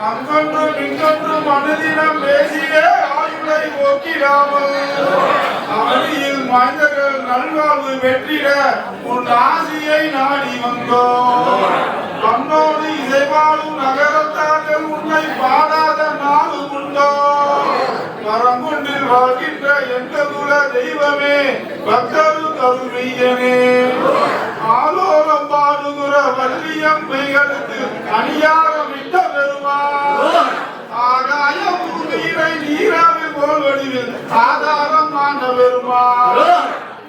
அங்கொன்றும் இங்கொன்றும் அனுதினம் பேசியே ஆயுளை போக்கிடாமல் அவனியில் மனிதர்கள் நல்வாழ்வு வெற்றிட உன் ஆசியை நாடி வந்தோம் கண்ணோடு இசைவாழும் நகரத்தார்கள் உன்னை பாடாத நாடு உண்டோ பரங்குன்றில் வாழ்கின்ற எங்க குல தெய்வமே பக்தரு கருமையனே ஆலோலம் பாடுகிற வள்ளியம்மைகளுக்கு அணியாரம் இட்ட பெருமாள் ஆகாய பூமியை நீராவில் போல் வடிவில் ஆதாரம் ஆண்ட பெருமாள்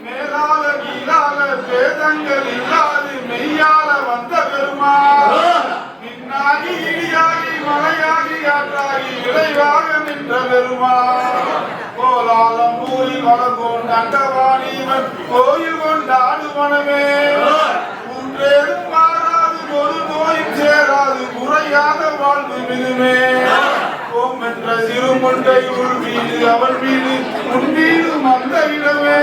மேலால கீழால பேதங்கள் இல்லாது மெய்யால வந்த பெருமாள் மின்னாகி இடியாகி மலையாகி காற்றாகி விளைவாக நின்ற பெருமாள் கோலாலம் ஊரி வளர்கோன் அண்டவாணிவன் கோயில் கொண்டாடு மனமே மூன்றேரும் மாறாது ஒரு நோயும் சேராது குறையாத வாழ்வு மிகுமே ஓம் என்ற சிறு முண்டை உள் வீடு அவள் வீடு உன் வீடு மந்த இடமே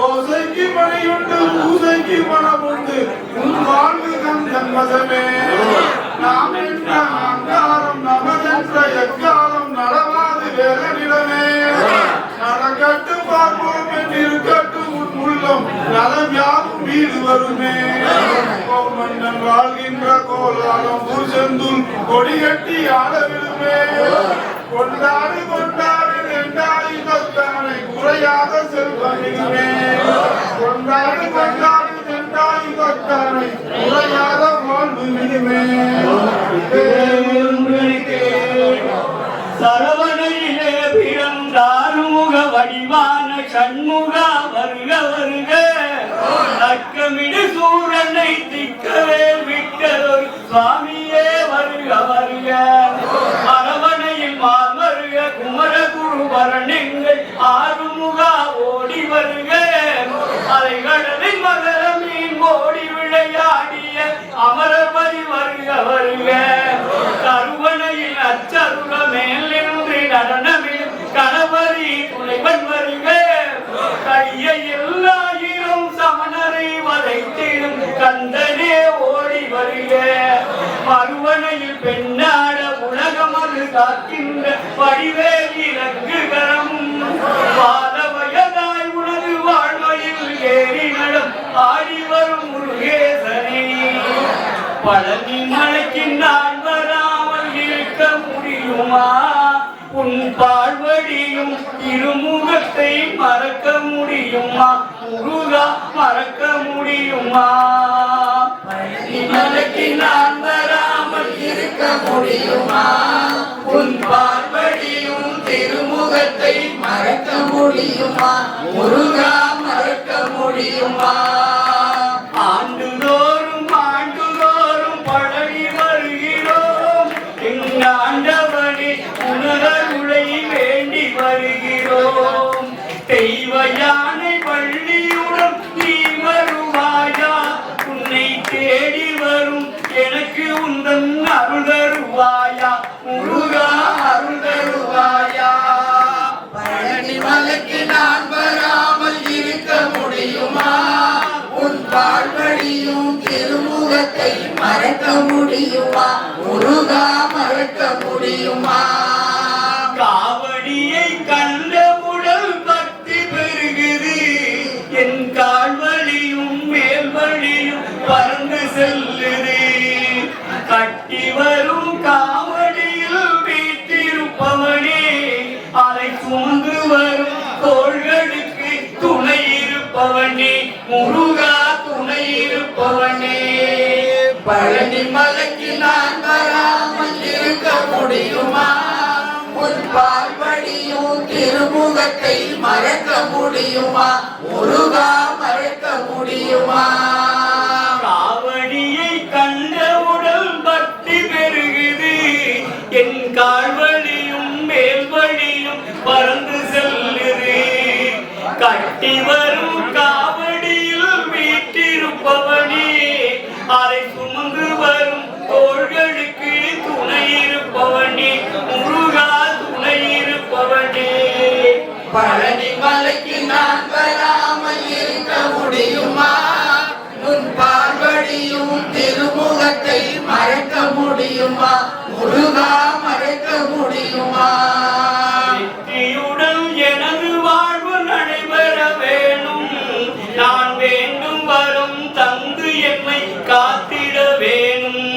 ஓசைக்கு மணியுண்டு பூசைக்கு மனமுண்டு உன் வாழ்வு கந்தன் வசமே நாம் என்ற அங்காரம் நமதென்ற எக்காலம் நடவாது வேற நிலமே நடக்கட்டும் பார்ப்போம் என்றிருக்கட்டும் உன் உள்ளம் நலம் யாவும் வீடு வருமே மன்னன் வாழ்கின்ற கோலாலம் பூசெந்துள் கொடி கட்டி ஆட விடுமே கொண்டாடு கொண்டாடு என்றாடி பக்தனை குறையாத செல்வம் இதுமே கொண்டாடு கொண்டாடு என்றாடி பக்தனை குறையாத வாழ்வு இதுமே சரவணையிலே பிறந்தார் முக வடிவான சண்முகா வருக வருக தக்கமிடு சூரனை திக்கவே விட்டதொரு சுவாமியே வருக வருக அரவணையில் மால் வருக குமர குருபரனெங்கள் ஆறுமுகா ஓடி வருக அதை கடலில் மகர மீன் ஓடி விளையாடிய அமரபதி வருக வருக கருவணையில் அச்சருக மேலிருந்து நடனமில் கணபதி துணைவன் வருக கையை எல்லாயிரம் சமணரை வதைத்திடும் கந்தனே ஓடி வருக மறுவனையில் பெண்ணாட உலகமது காக்கின்ற வடிவேல் இலங்குகரம் பாத வயதாய் உனது வாழ்வையில் ஏறி நடம் ஆடி வரும் முருகேசனே பழனி மலைக்கு நான் வராமல் இருக்க முடியுமா உன் பாழ்வடியும் இருமுகத்தை மறக்க முடியுமா முருகா மறக்க முடியுமா பழனி மலைக்கு நான் வராமல் இருக்க முடியுமா உன் பாழ்வடியும் திருமுகத்தை மறக்க முடியுமா முருகா மறக்க முடியுமா ஆண்டுதோறும் பழனி வருகிறோம் ஆண்டவனே உணர்வுளை வேண்டி வருகிறோம் தெய்வ யானை வள்ளியுடன் நீ வருவாயா உன்னை தேடி வரும் எனக்கு உந்தன் அருள் தருவாயா முருகா அருள் தருவாயா பழனி மலைக்கு நான் வராமல் இருக்க முடியுமா உன் பாழ்வழியும் திருமுகத்தை மறக்க முடியுமா முருகா மறக்க முடியுமா காவடியை கண்டவுடல் பக்தி பெருகுது என் கால்வழியும் மேல்வழியும் பறந்து செல்லுது கட்டி வரும் காவடியில் வீட்டிருப்பவனே அதை சுமந்து வரும் தோள்களுக்கு துணை இருப்பவனே முருகா துணை இருப்பவனே பழனி மலைக்கு நான் வராமல் இருக்க முடியுமா உன் பார்வடியும் திருமுகத்தை மறக்க முடியுமா முருகா மறக்க முடியுமா காவடியை கண்டவுடல் பக்தி பெருகுது என் கால்வழியும் மேல்வழியும் பறந்து செல்லுது கட்டி வரும் காவடியில் வீட்டிருப்பவனே அதை சுமந்து வரும் தோள்களுக்கு துணை இருப்பவனே முருகா துணை இருப்பவனே பழனி மலைக்கு நான் வராமல் இருக்க முடியுமா உன் பார்வடியும் திருமுகத்தை மறக்க முடியுமா முருகா மறக்க முடியுமா வெற்றியுடன் எனது வாழ்வு நடைபெற வேணும் நான் வேண்டும் வரும் தந்து என்னை காத்திட வேணும்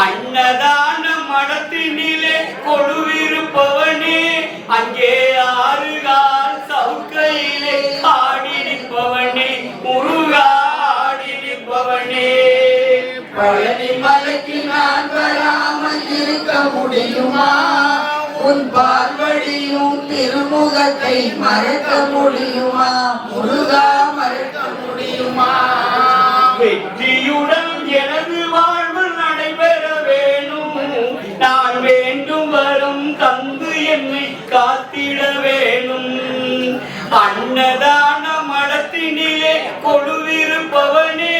அன்னதான மடத்தினிலே கொழுவிருப்பவனே அங்கே ஆறுகால் சவுக்கையிலே ஆடி நிற்பவனே முருகா ஆடி நிற்பவனே பழனி மலைக்கு நான் வராமல் இருக்க முடியுமா உன் பார்வடியும் திருமுகத்தை மறக்க முடியுமா முருகா மறக்க முடியுமா வெற்றியுடன் எனது வாழ்வு நடைபெற வேணும் நான் வேண்டும் வரும் தந்து என்னை காத்திட வேணும் அன்னதான மடத்தினிலே கொழுவிருப்பவனே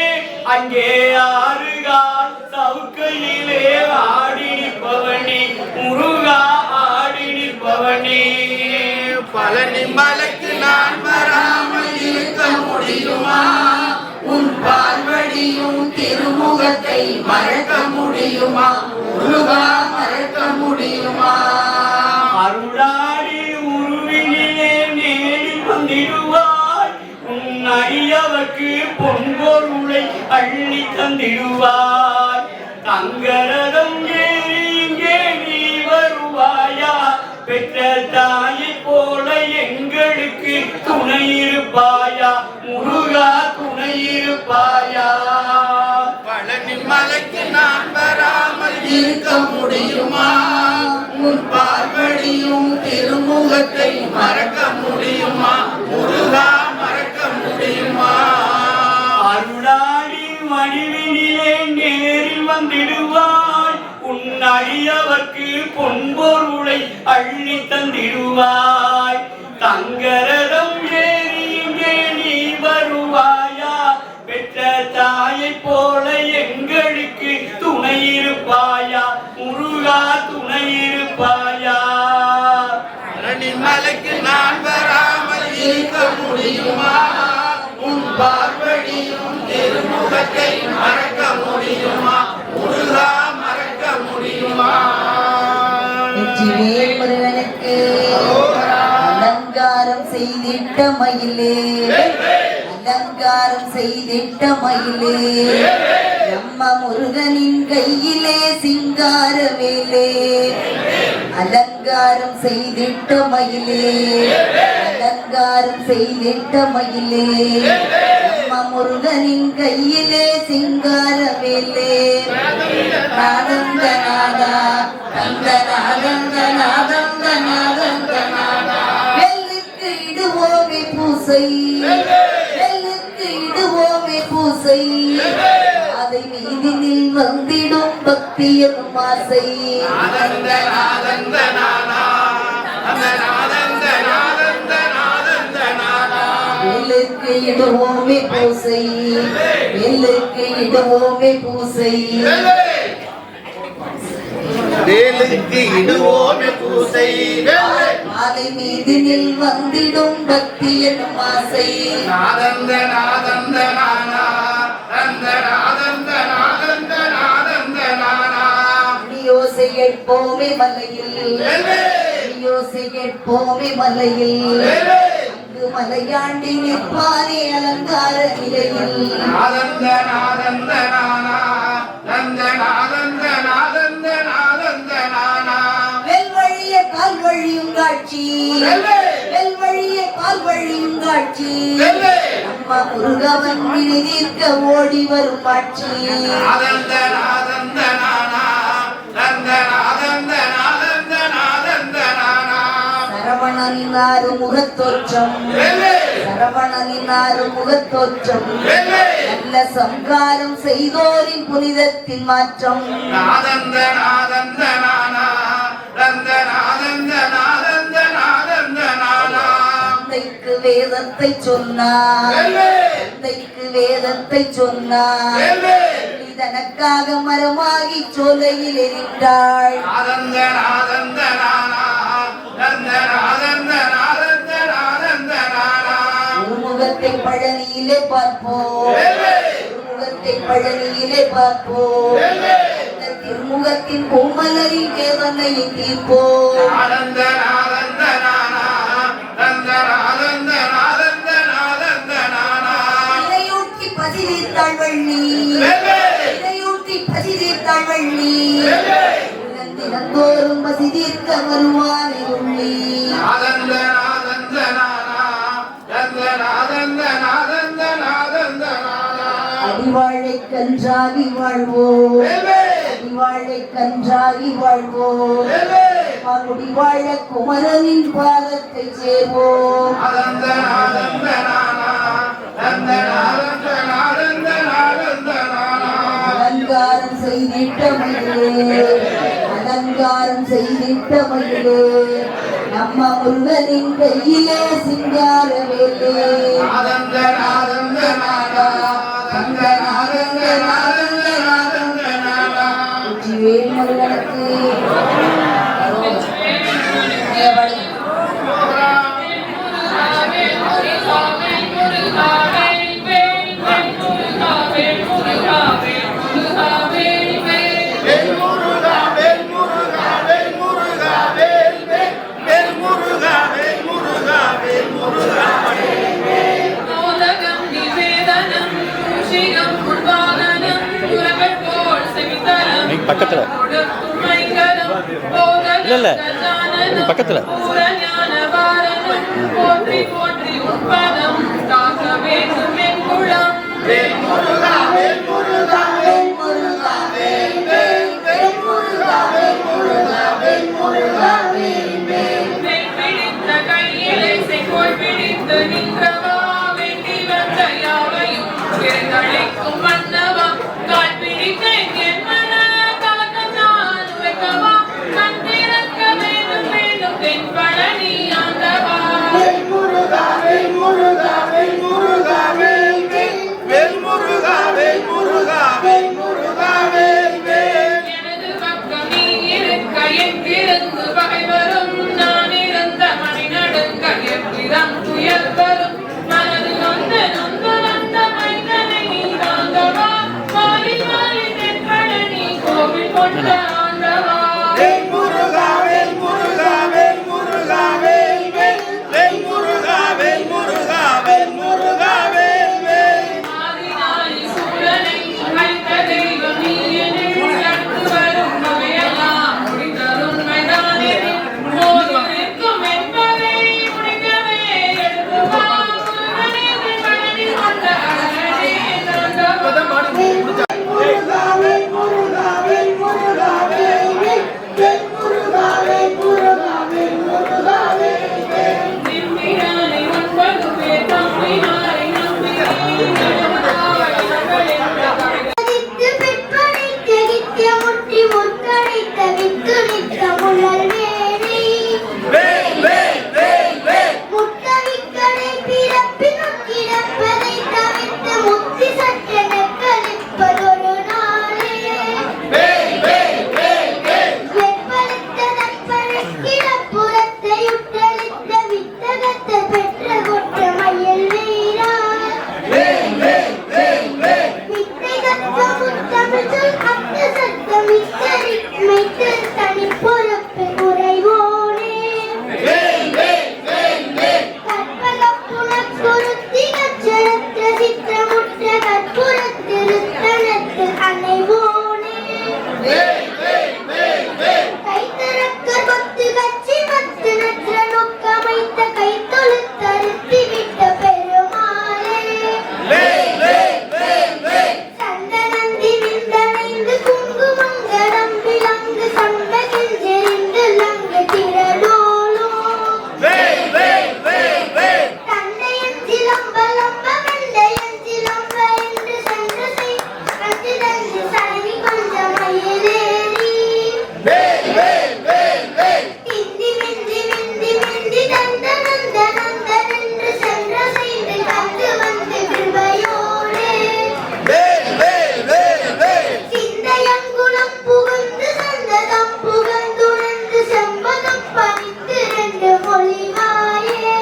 அங்கே ஆறுகால் சவுக்கையிலே ஆடி நிற்பவனே முருகா ஆடி நிற்பவனே பழனி மலைக்கு நான் வராமல் இருக்க முடியுமா உன் பார்வடியும் திருமுகத்தை மறக்க முடியுமா முருகா மறக்க முடியுமா அருளாடி உருவினிலே நேரி வந்திடுவாய் உன் அடியவர்க்கு பொன்பொருளை அள்ளி தந்திடுவாய் தங்கரதம் ஏறி இங்கே நீ வருவாயா பெற்ற தாயை போல எங்களுக்கு துணை இருப்பாயா முருகா துணை இருப்பாயா பழனி மலைக்கு நான் வராமல் இருக்க முடியுமா உன் பார்வடியும் திருமுகத்தை மறக்க முடியுமா அள்ளி தந்திடுவாய். தங்கரதம் ஏறி இங்கே நீ வருவாயா? பெற்ற தாயை போல எங்களுக்கு துணை இருப்பாயா? முருகா துணை இருப்பாயா? மலைக்கு நான் வராமல் இருக்க முடியுமா? உன் பார்வடியும் திருமுகத்தை மறக்க முடியுமா? முருகா மறக்க முடியுமா? வெற்றிவேல் முருகனுக்கு அலங்காரம் செய்திட்ட மயிலே, அலங்காரம் செய்திட்ட மயிலே, நம்ம முருகனின் கையிலே சிங்கார வேலே, அலங்காரம் செய்திட்ட மயிலே, அலங்காரம் செய்திட்ட மயிலே, நம்ம முருகனின் கையிலே சிங்கார வேலே. நாதந்த நாதா தந்த நாதந்த நாதந்த நாதந்த நாதா, வெல்லுக்கு இடுவோமே பூசை, வெல்லுக்கு இடுவோமே பூசை, அதை மீதினில் வந்திடும் பக்தி எனும் ஆசை. நாதந்த நாதந்த நாதா அந்த நாதந்த நாதந்த நாதந்த நாதா, வெல்லுக்கு இடுவோமே பூசை, வெல்லுக்கு இடுவோமே பூசை, வேலுக்கு இடுவோமே பூசை, அதை மீதினில் வந்திடும் பக்தி எனும் ஆசை. நாதந்த நாதந்த நானா அந்த நாதந்த நாதந்த நாதந்த நானா, யோசை கேட்போமே மலையில், யோசை கேட்போமே மலையில், அங்கு மலையாண்டி நிற்பானே அலங்கார நிலையில். நாதந்த நாதந்த நானா அந்த நாதந்த நாதந்த நாதந்த நானா, வெல்வழிய கால் வழியும் காட்சி, வெல்வழிய கால் வழியும் காட்சி, நம்ம முருகவன் விழி தீர்க்க ஓடி வரும் காட்சி. நாதந்த நாதந்த நானா அந்த நாதந்த நாதந்த நாதந்த நானா, சரவணனின் ஆறு முகத்தோற்றம், சரவணனின் ஆறு முகத்தோற்றம், நல்ல சம்காரம் செய்தோரின் புனிதத்தின் மாற்றம். நாதந்த நாதந்த நானா அந்த நாதந்த நாதந்த நாதந்த நானா, தந்தைக்கு வேதத்தை சொன்னார், தந்தைக்கு வேதத்தை சொன்னார், தனக்காக மரமாகி சோலையில் எரிந்தாள். நாதந்த நாதந்த நானா அந்த நாதந்த நாதந்த நாதந்த நானா, ஒரு முகத்தை பழனியிலே பார்ப்போம், ஒரு முகத்தை பழனியிலே பார்ப்போம், இந்த திருமுகத்தின் பூமலரின் வேதனையை தீர்ப்போம். நாதந்த நாதந்த நானா அந்த நாதந்த நாதந்த நாதந்த நானா, இதையூட்டி பதிதீர்த்தாள் வள்ளி, இதையூட்டி பதிதீர்த்தாள் வள்ளி, தினந்தோறும் பசி தீர்க்க வருவானே உள்ளி. நாதந்த நாதந்த நானா அந்த நாதந்த நாதந்த நாதந்த நானா, அடிவாழை கன்றாகி வாழ்வோம், அடிவாழை கன்றாகி வாழ்வோம், முடிவாழ குமரனின் பாதத்தை சேர்வோம். நாதந்த நாதந்த நானா அந்த நாதந்த நாதந்த நாதந்த நானா, அலங்காரம் செய்திட்ட மயிலே, அலங்காரம் செய்திட்ட மயிலே, நம்ம முருகனின் கையிலே சிங்கார வேலே. நாதந்த நாதந்த நானா அந்த நாதந்த நாதந்த நாதந்த நானா, வெற்றிவேல் முருகனுக்கு பக்கத்தில் இல்லை இல்லை பக்கத்தில் வேண்டும் ஆயிரம் துயர் வரும் மனது நொந்து நொந்து வந்த மைந்தனை நீ தாங்கவா மாறி மாறி தென்பழனி கோவில் கொண்ட ஆண்டவா வேல் முருகா வேல் முருகா வேல் முருகா வேல் வேல் வேல் முருகா வேல் முருகா வேல் முருகா வேல் வேல் ஆதிநாளி சூரனை அழைத்த தெய்வம் நீ என்னில் அடுத்து வரும் வகையெல்லாம் முடிந்தது உண்மைதானே போது நிற்கும் என்பதை முடிக்கவே எடுத்து வா முருகனே பழனி கொண்ட அழகனே முருகா வேல் முருகா வேல் முருகா வேல் வேல் வேல் முருகா வேல் முருகா வேல் முருகா வேல் வேல் நிம்மினானை ஒன்பது பேர் தம்மினாரை நம்பி தித்து பெற்பனைத்த கித்திய முட்டி முற்கடைத்த வித்து நித்த முள்ளல் வேணி வேல் வேல் வேல் வேல் முட்டவிக்கடை பிறப்பினும் கிடப்பதை தவிர்த்து முத்தி சற்றென கழிப்பதொரு நாளே வேல் வேல் வேல் வேல் வெப்பளித்த நற்பழக்கிடப்புறத்தை உற்றளித்த வித்தகத்தை பெற்ற கொற்ற மையல் வீரா வேல் வேல் வேல் வேல் வித்தை கற்ற முத்தமிழ் சொல் அத்த சத்தம் இத்தரிமைத்து தனி பொறுப்பு உறைவோனே வேல் வேல் வேல் வேல் கற்பகப்புணக்குறுத்தி நச்சரத்த சித்திரமுற்ற கற்புறத்திருத்தனத்து அணைவோனே வேல் வேல் வேல் வேல் கைத்தரக்க கொத்து கச்சி மத்து நற்ற நொக்கமைத்த கைத்தொழுத்தறுத்தி விட்ட பெருமாளே வேல் வேல் வேல் வேல் சந்தனந்தி விந்தனைந்து குங்குமங்கடம் விலங்கு சந்தகிஞ்செறிந்து லங்கு திரளோலோ வேல் வேல் வேல் வேல் தந்தையஞ்சிலம்பலம்ப வெண்டையஞ்சிலம்ப என்று சென்று அஞ்சிதஞ்சு சனி கொஞ்சம் மயிலேறி வேல் வேல் வேல் வேல் இந்தி விந்தி விந்தி விந்தி நந்த நந்த நந்தனென்று சென்ற செய்து கண்டு வந்து கிருபையோடே வேல் வேல் வேல் வேல் சிந்தையங்குளம் புகுந்து சந்ததம் புகந்துணர்ந்து செம்பகம் பறித்து ரெண்டு மொழிவாயே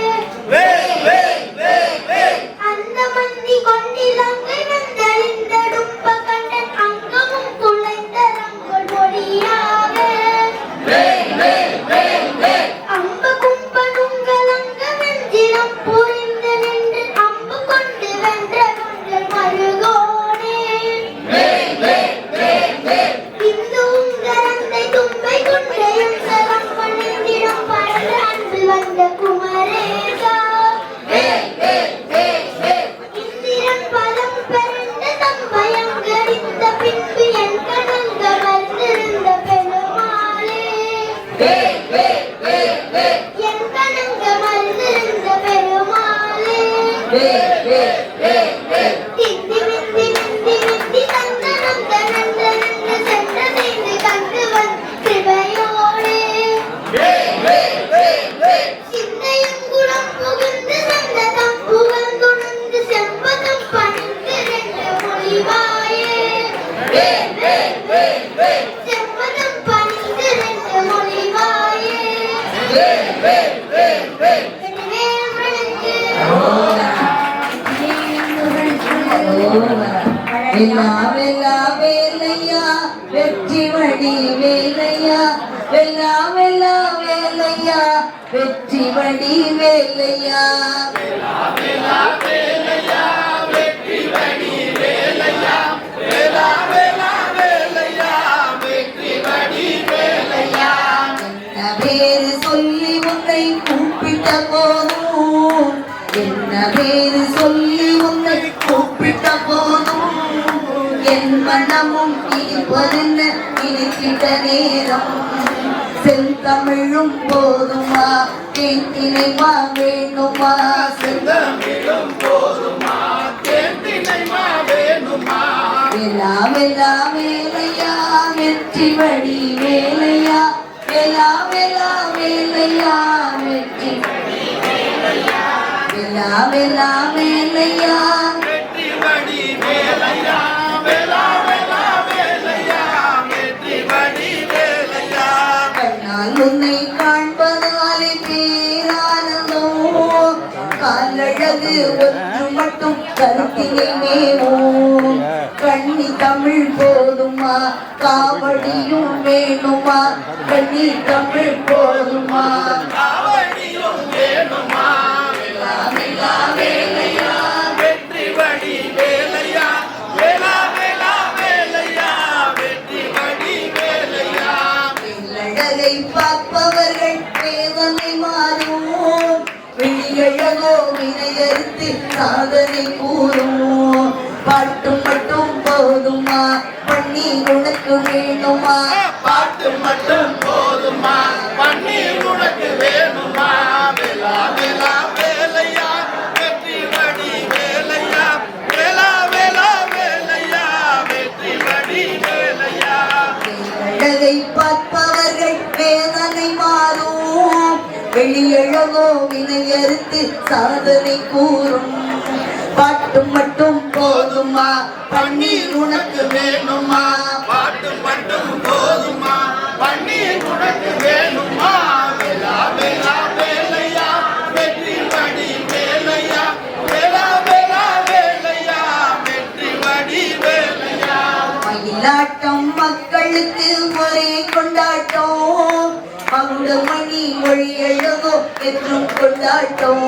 வேல் வேல் வேல் வேல் அந்த மந்தி கொண்டிலங்கை வந்தழிந்தடுப்ப கண்டன் அங்கமும் குலைந்த ரங்கொள் மொழியாவே வேல் வேல் வேல் வேல் அம்பு கும்பனுங்களங்க வெஞ்சிலம் புரிந்து நின்று அம்பு கொண்டு வென்ற கொண்டு மருகோனே வேல் வேல் வேல் வேல் இந்து உங்கரந்தை தும்பை கொண்டையும் சலம் பணிந்திடம் பழந்த அன்பு வந்த குமரேசா வேல் வேல் வேல் வேல் இந்திரன் பலம் பெருந்த தம்பயங்கரிந்த பின்பு என் கணங்க மறந்திருந்த பெருமாளே வேல் வேல் வேல் வேல் என் கணங்க மறந்திருந்த பெருமாளே வேல் வேல் வேல் வேல் தித்தி வித்தி வித்தி வித்தி தந்தனம் தனந்தனந்து சென்ற செய்து கண்டு வந்த கிருபையோடே வேல் வேல் வேல் வேல் சிந்தையங்குளம் புகுந்து சந்ததம் புகழ்ந்துணர்ந்து செம்பகம் பணிந்து ரெண்டு மொழிவாயே வேல் வேல் வேல் வேல் செம்பகம் பணிந்து ரெண்டு மொழிவாயே வேல் வேல் வேல் வேல் வேல்வனுக்கு வெல்லா வெல்லா வேலையா வெற்றி வடி வேலையா வெல்லா வெல்லா வேலையா வெற்றி வடி வேலையா என்ன பேரு சொல்லி உன்னை கூப்பிட்ட போதும் என்ன பேரு சொல்லி உன்னை கூப்பிட்ட போதும் என் மனமும் இனிப்பதென்ன இனிக்கிட்ட நேரம் செந்தமிழும் போதுமா தேன்தினைமா வேணுமா செந்தமிழும் போதுமா தேன்தினைமா வேணுமா வெல்லா வெல்லா வேலையா வெற்றி வடி வேலையா வெல்லா வெல்லா வேலையா வெற்றி வெல்லா வெல்லா வேலையா வெற்றி வடி வேலையா வேலா வேலா வேலையா வெற்றி வடி வேலையா கண்ணால் உன்னை காண்பதாலே பேரானந்தம் காலழகு ஒன்று மட்டும் கருத்தினை மேவும் கண்ணி தமிழ் போதுமா காவடியும் வேணுமா கண்ணி தமிழ் போதுமா காவடியும் வேணுமா வேலா வேலா வேலையா வெற்றி வடி வேலையா வேலா வேலா வேலையா வெற்றி வடி வேலையா வெள்ளழகை பார்ப்பவர்கள் வேதனை மாறும் விழியழகோ வினையறுத்து சாதனை கூறும் பாட்டு மட்டும் போதுமா பண்ணி உனக்கு வேணுமா பாட்டு மட்டும் போதுமா பன்னீர் உனக்கு வேணுமா வேலா வேலா வேலையா வெற்றி வடி வேலையா வேலா வேலா வேலையா வெற்றி வடி வேலையா அழகை பார்ப்பவர்கள் வேதனை மாறும் வெளியழகோ வினையறுத்து சாதனை கூறும் பாட்டு மட்டும் போதுமா பன்னீர் உனக்கு வேணுமா பாட்டு மட்டும் போதுமா பன்னீர் உனக்கு வேணுமா வேலா வேலா வேலையா வெற்றி வடி வேலையா வேலா வேலா வேலையா வெற்றி வடி வேலையா மயிலாட்டம் மக்களுக்கு ஒரே கொண்டாட்டம் மகுடமணி மொழி எழுதோ என்றும் கொண்டாட்டம்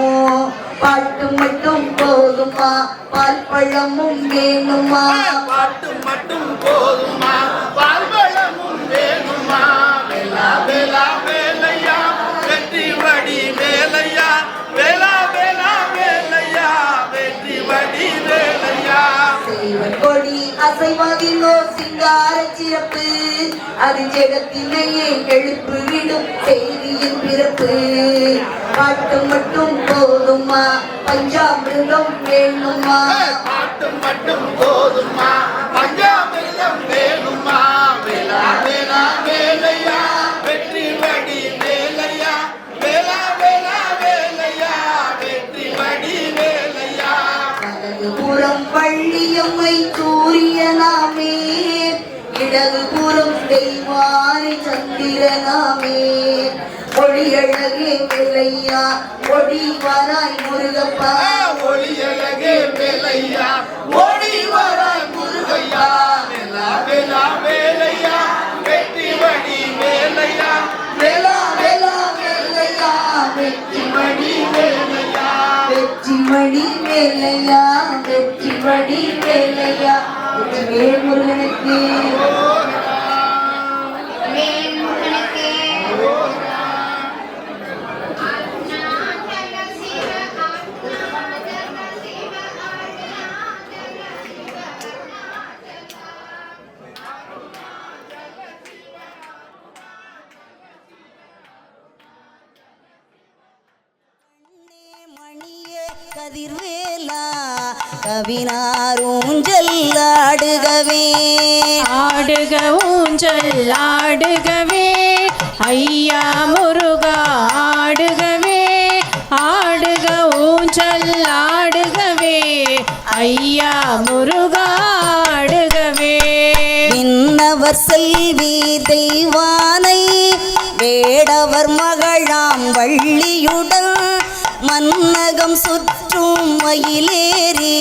பாட்டு மட்டும் போதுமா பால் பழமும் வேணுமா பாட்டு மட்டும் போதுமா பால்வளமும் வேணுமா வேலா வேலா வேலையா வெற்றி வடி வேலையா வேலா வேலா வேலையா வெற்றி வடி வேலையா செய்வன் கொடி அசைவதிலோ சிங்கார சிறப்பு அது ஜெகத்திலேயே எழுப்பு விடும் செய்தியின் பிறப்பு பாட்டு மட்டும் போதுமா பஞ்சாமிர்தம் வேணுமா பாட்டு மட்டும் போதுமா பஞ்சாமிர்தம் வேணுமா வேலா வேலா வேலையா வெற்றி வடி வேலையா வேலா வேலா வேலையா வெற்றி வடி வேலையா வலதுபுறம் பள்ளியம்மை சூரியனாமே இடதுபுறம் தெய்வானை சந்திரனாமே ஒளியழகே வெள்ளையா ஒளி வராய் முருகப்பா ஒளியழகே வேலையா ஓடி வராய் முருகையா வேலா வேலா வேலையா வெற்றி வடி வேலையா வேலா வேலா வேலையா வெற்றி வடி வேலையா வெற்றி மணி வேலையா வெற்றி மணி வேலையா வெற்றி முருகனுக்கு கதிர்வேலா கவினார் ஊஞ்சல் ஆடுகவே ஆடுக ஊஞ்சல் ஆடுகவே ஐயா முருகா ஆடுகவே ஆடுக ஊஞ்சல் ஆடுகவே ஐயா முருகா ஆடுகவே விண்ணவர் செல்வி தெய்வானை வேடவர் மகளாம் வள்ளியுடன் மன்னகம் சுற்றும் மயிலேறி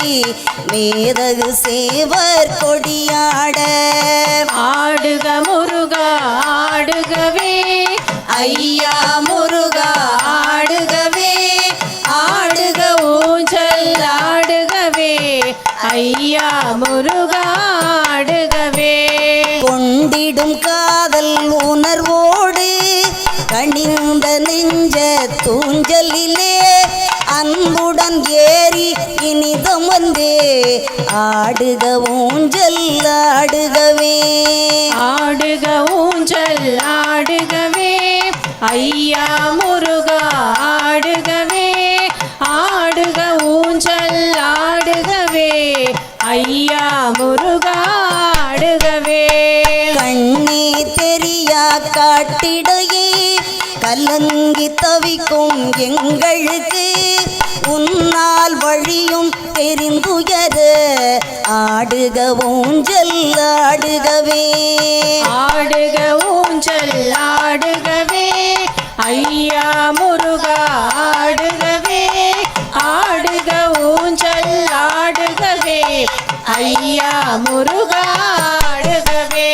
மேதகு சேவர் கொடியாட ஆடுக முருகா ஆடுகவே ஐயா முருகா ஆடுகவே ஆடுக ஊஞ்சல் ஆடுகவே ஐயா முருகா ஆடுகவே கொண்டிடும் காதல் உணர்வோடு கனிந்த நெஞ்ச தூஞ்சலிலே அன்புடன் ஏறி இனிதம் வந்தே ஆடுக ஊஞ்சல் ஆடுகவே ஆடுக ஊஞ்சல் ஆடுகவே ஐயா முருகா ஆடுகவே ஆடுக ஊஞ்சல் ஆடுகவே ஐயா முருகா ஆடுகவே கண்ணே தெரியா காட்டிடையே கலங்கி தவிக்கும் எங்களுக்கு உன்னால் வழியும் தெரிந்துயர ஆடுக ஊஞ்சல் ஆடுகவே ஆடுக ஊஞ்சல் ஆடுகவே ஐயா முருகா ஆடுகவே முருகாடுகவே.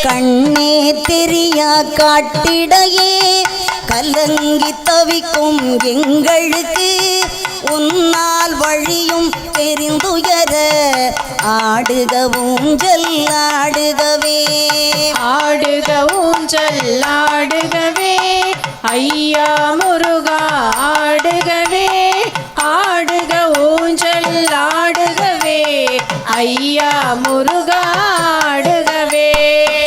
கண்ணே தெரியா காட்டிடையே கலங்கி தவிக்கும் எங்களுக்கு உன்னால் வழியும் தெரிந்துயர ஆடுக ஊஞ்சல் ஆடுகவே. ஆடுக ஊஞ்சல் ஆடுகவே ஐயா முருகா ஆடுகவே. ஆடுக ஊஞ்சல் ஆடுகவே ஐயா முருகா ஆடுகவே.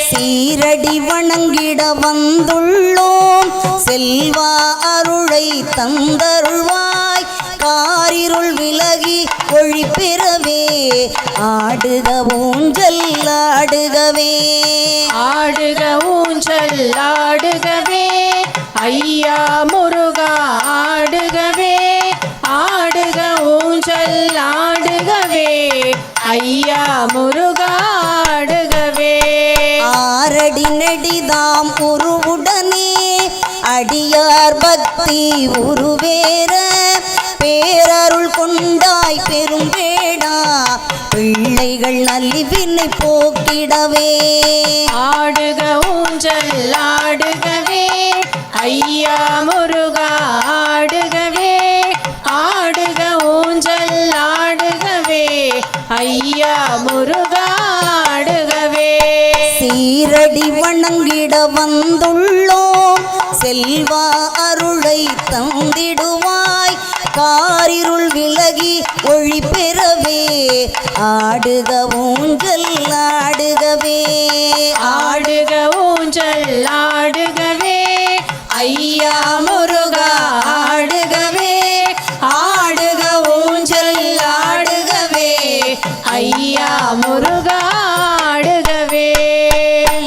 சீரடி வணங்கிட வந்துள்ளோம் செல்வா அருளை தந்தருள்வாய் காரிருள் விலகி ஒளி பெறவே ஆடுக ஊஞ்சல் ஆடுகவே. ஆடுக ஊஞ்சல் ஆடுகவே ஐயா முருகா ஆடுகவே. ஆடுக ஊஞ்சல் ஆடுகவே ஐயா முருகா ஆடுகவே. ஆரடி நெடிதாம் உருவுடனே அடியார் பக்தி உருவேற பேரருள் கொண்டாய் பெரும் வேடா பிள்ளைகள் நலிவினை போக்கிடவே. ஆடுக ஊஞ்சல் ஆடுகவே ஐயா முருகா ஆடுகவே. ஆடுக ஊஞ்சல் ஆடுகவே ஐயா முருகா ஆடுகவே. சீரடி வணங்கிட வந்துள்ளோம் செல்வா அருளை தந்திடுவாய் காரிருள் விலகி ஒளி பெறவே ஆடுக ஊஞ்சல் ஆடுகவே. ஆடுக ஊஞ்சல் ஆடுகவே ஐயா முருகா ஆடுகவே. ஆடுக ஊஞ்சல் ஆடுகவே ஐயா முருகா ஆடுகவே.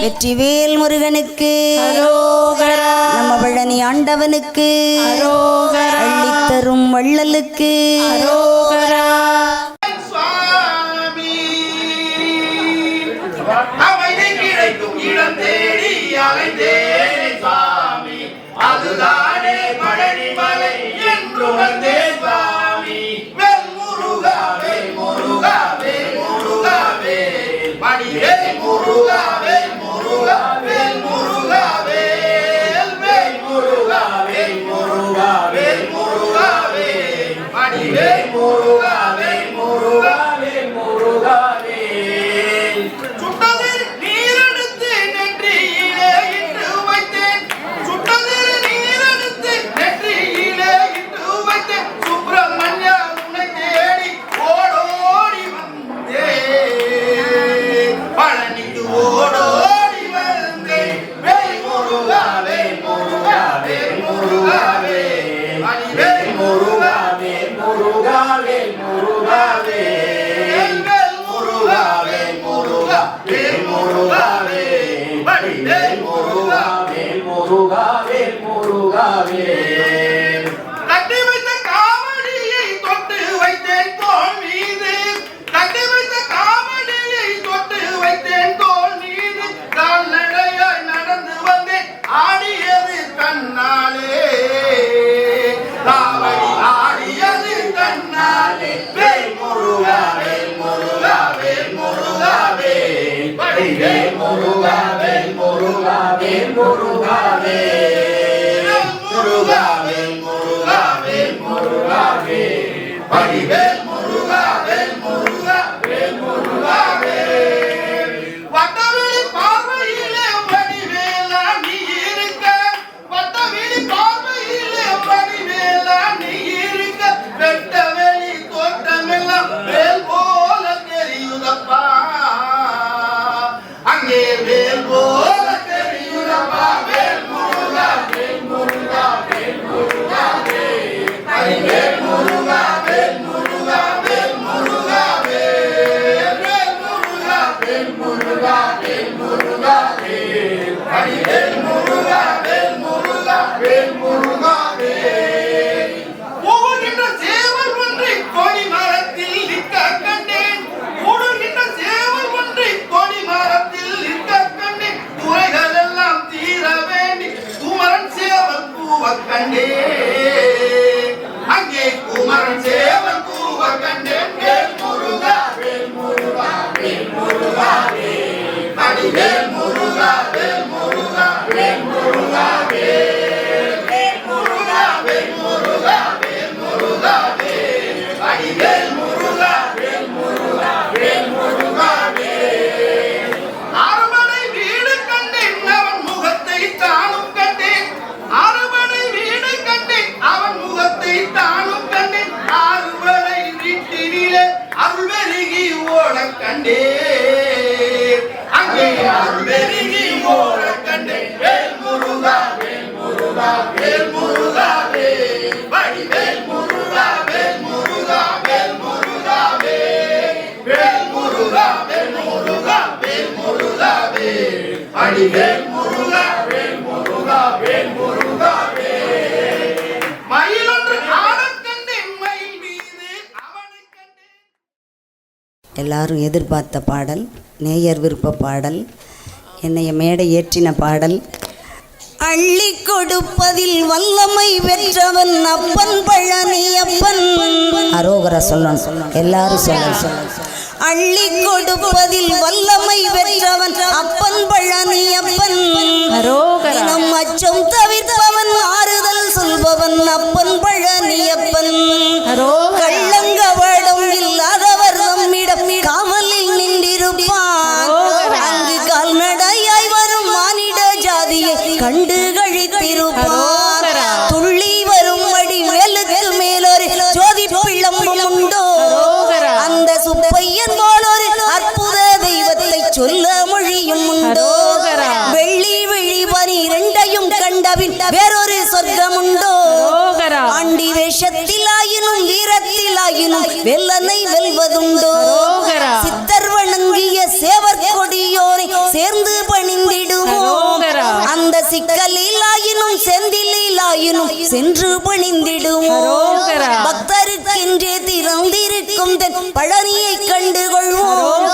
வெற்றிவேல் முருகனுக்கு அரோகரா. நம்ம பழனி ஆண்டவனுக்கு அரோகரா. அள்ளித்தரும் வள்ளலுக்கு அரோகரா. சுவாமி அமைதி கிடைக்கும் இடம் தேடி அலைந்தேன் சுவாமி. அதுதானே பழனி மலை என்று வந்தேன் சுவாமி. வெல் முருகா வேல் முருகா வேல் முருகா வேல் மணிவேல் முருகா வேல் முருகா வேல் முருகா வேல் வேல் முருகா வேல் முருகா வேல் முருகா வேல் மணிவேல் முருகா வேல் முருகா வேல் முருகா வேல். சுட்டதில் நீரெடுத்து நெற்றியிலே இட்டு வைத்தேன். சுட்டதில் நீரெடுத்து நெற்றியிலே இட்டு வைத்தேன். சுப்பிரமணியா உன்னை தேடி ஓடோடி வந்தேன். பழனிக்கு ஓடோடி வந்தேன். வேல் முருகா வேல் முருகா வேல் முருகா வேல் மணிவேல் முருகா வேல் முருகா வேல் முருகா வேல் வேல் முருகா வேல் முருகா வேல் முருகா வேல் மணிவேல் முருகா வேல் முருகா வேல் முருகா வேல். கட்டி வைத்த காவடியை தொட்டு வைத்தேன் தோள் மீது. கட்டி வைத்த காவடியை தொட்டு வைத்தேன் தோள் மீது. கால்நடையாய் நடந்து வந்தேன் ஆடியது தன்னாலே. காவடி ஆடியது தன்னாலே. வேல் முருகா வேல் முருகா வேல் முருகா வேல் வடிவேல் முருகா வேல் முருகா வேல் முருகா வேல் முருகா வேல் முருகா வேல் முருகா வேல் வடிவேல் முருகா வேல் முருகா வேல் முருகா வேல். வட்டவிழி பார்வையிலே வடிவேலா நீ இருக்க. வட்டவிழி பார்வையிலே வடிவேலா நீ இருக்க. வெட்ட வெளி தோட்டமெல்லாம் வேல் போல தெரியுதப்பா. அங்கே வேல் போல தெரியுதப்பா. வேல் முருகா வேல் முருகா வேல் முருகா வேல் வடிவேல் முருகா வேல் முருகா கண்டே அங்கே அருள் பெருகி ஓட கண்டே வேல் முருகா வேல் முருகா வேல் முருகா வேல் வடிவேல் முருகா வேல் முருகா வேல் முருகா வேல் முருகா வேல் முருகா வேல் முருகா வேல் வடிவேல் முருகா வேல் முருகா வேல் முருகா வேல் மயிலொன்று ஆடக் கண்டேன் மயில் மீது அவனை கண்டேன். எல்லாரும் எதிர்பார்த்த பாடல், நேயர் விருப்ப பாடல், என்னைய மேடை ஏற்றின பாடல். அள்ளி கொடுப்பதில் வல்லமை பெற்றவன் அப்பன் பழனியப்பன். அரோகரா சொல்லணும், எல்லாரும் சொல்லணும். அள்ளி கொடுப்பதில் வல்லமை பெற்றவன் அப்பன் பழனியப்பன். நம் அச்சம் தவிர்ப்பவன், ஆறுதல் சொல்பவன் அப்பன் பழனியப்பன். கள்ளங்கவடம் இல்லாதவர் நம்மிடம் காவலில் நின்றிருப்பான். அங்கு கால்நடையாய் வரும் மானிட ஜாதியை கண்டு கழித்திருப்பான். துள்ளி வரும் அடி வேலுக்கு மேலொரு ஜோதி பிள்ளம்பும் உண்டோ. அந்த சுப்பையன் போலொரு அற்புத தெய்வத்தை சொல்ல மொழியும் உண்டோ. வெள்ளி விழி பனி இரண்டையும் கண்டபின் வேறொரு சொர்க்கம் உண்டோ. ஆண்டி வேஷத்திலாயினும் வீரத்திலாயினும் வெள்ளனை வெல்வதுண்டோ. சித்தர் வணங்கிய சேவர் கொடியோரை சேர்ந்து பணிந்திடுவோம். அந்த சிக்கலிலாயினும் செந்திலாயினும் சென்று பணிந்திடுவோம். பக்தருக்கென்றே திறந்திருக்கும் தென் பழனியை கண்டுகொள்வோம்.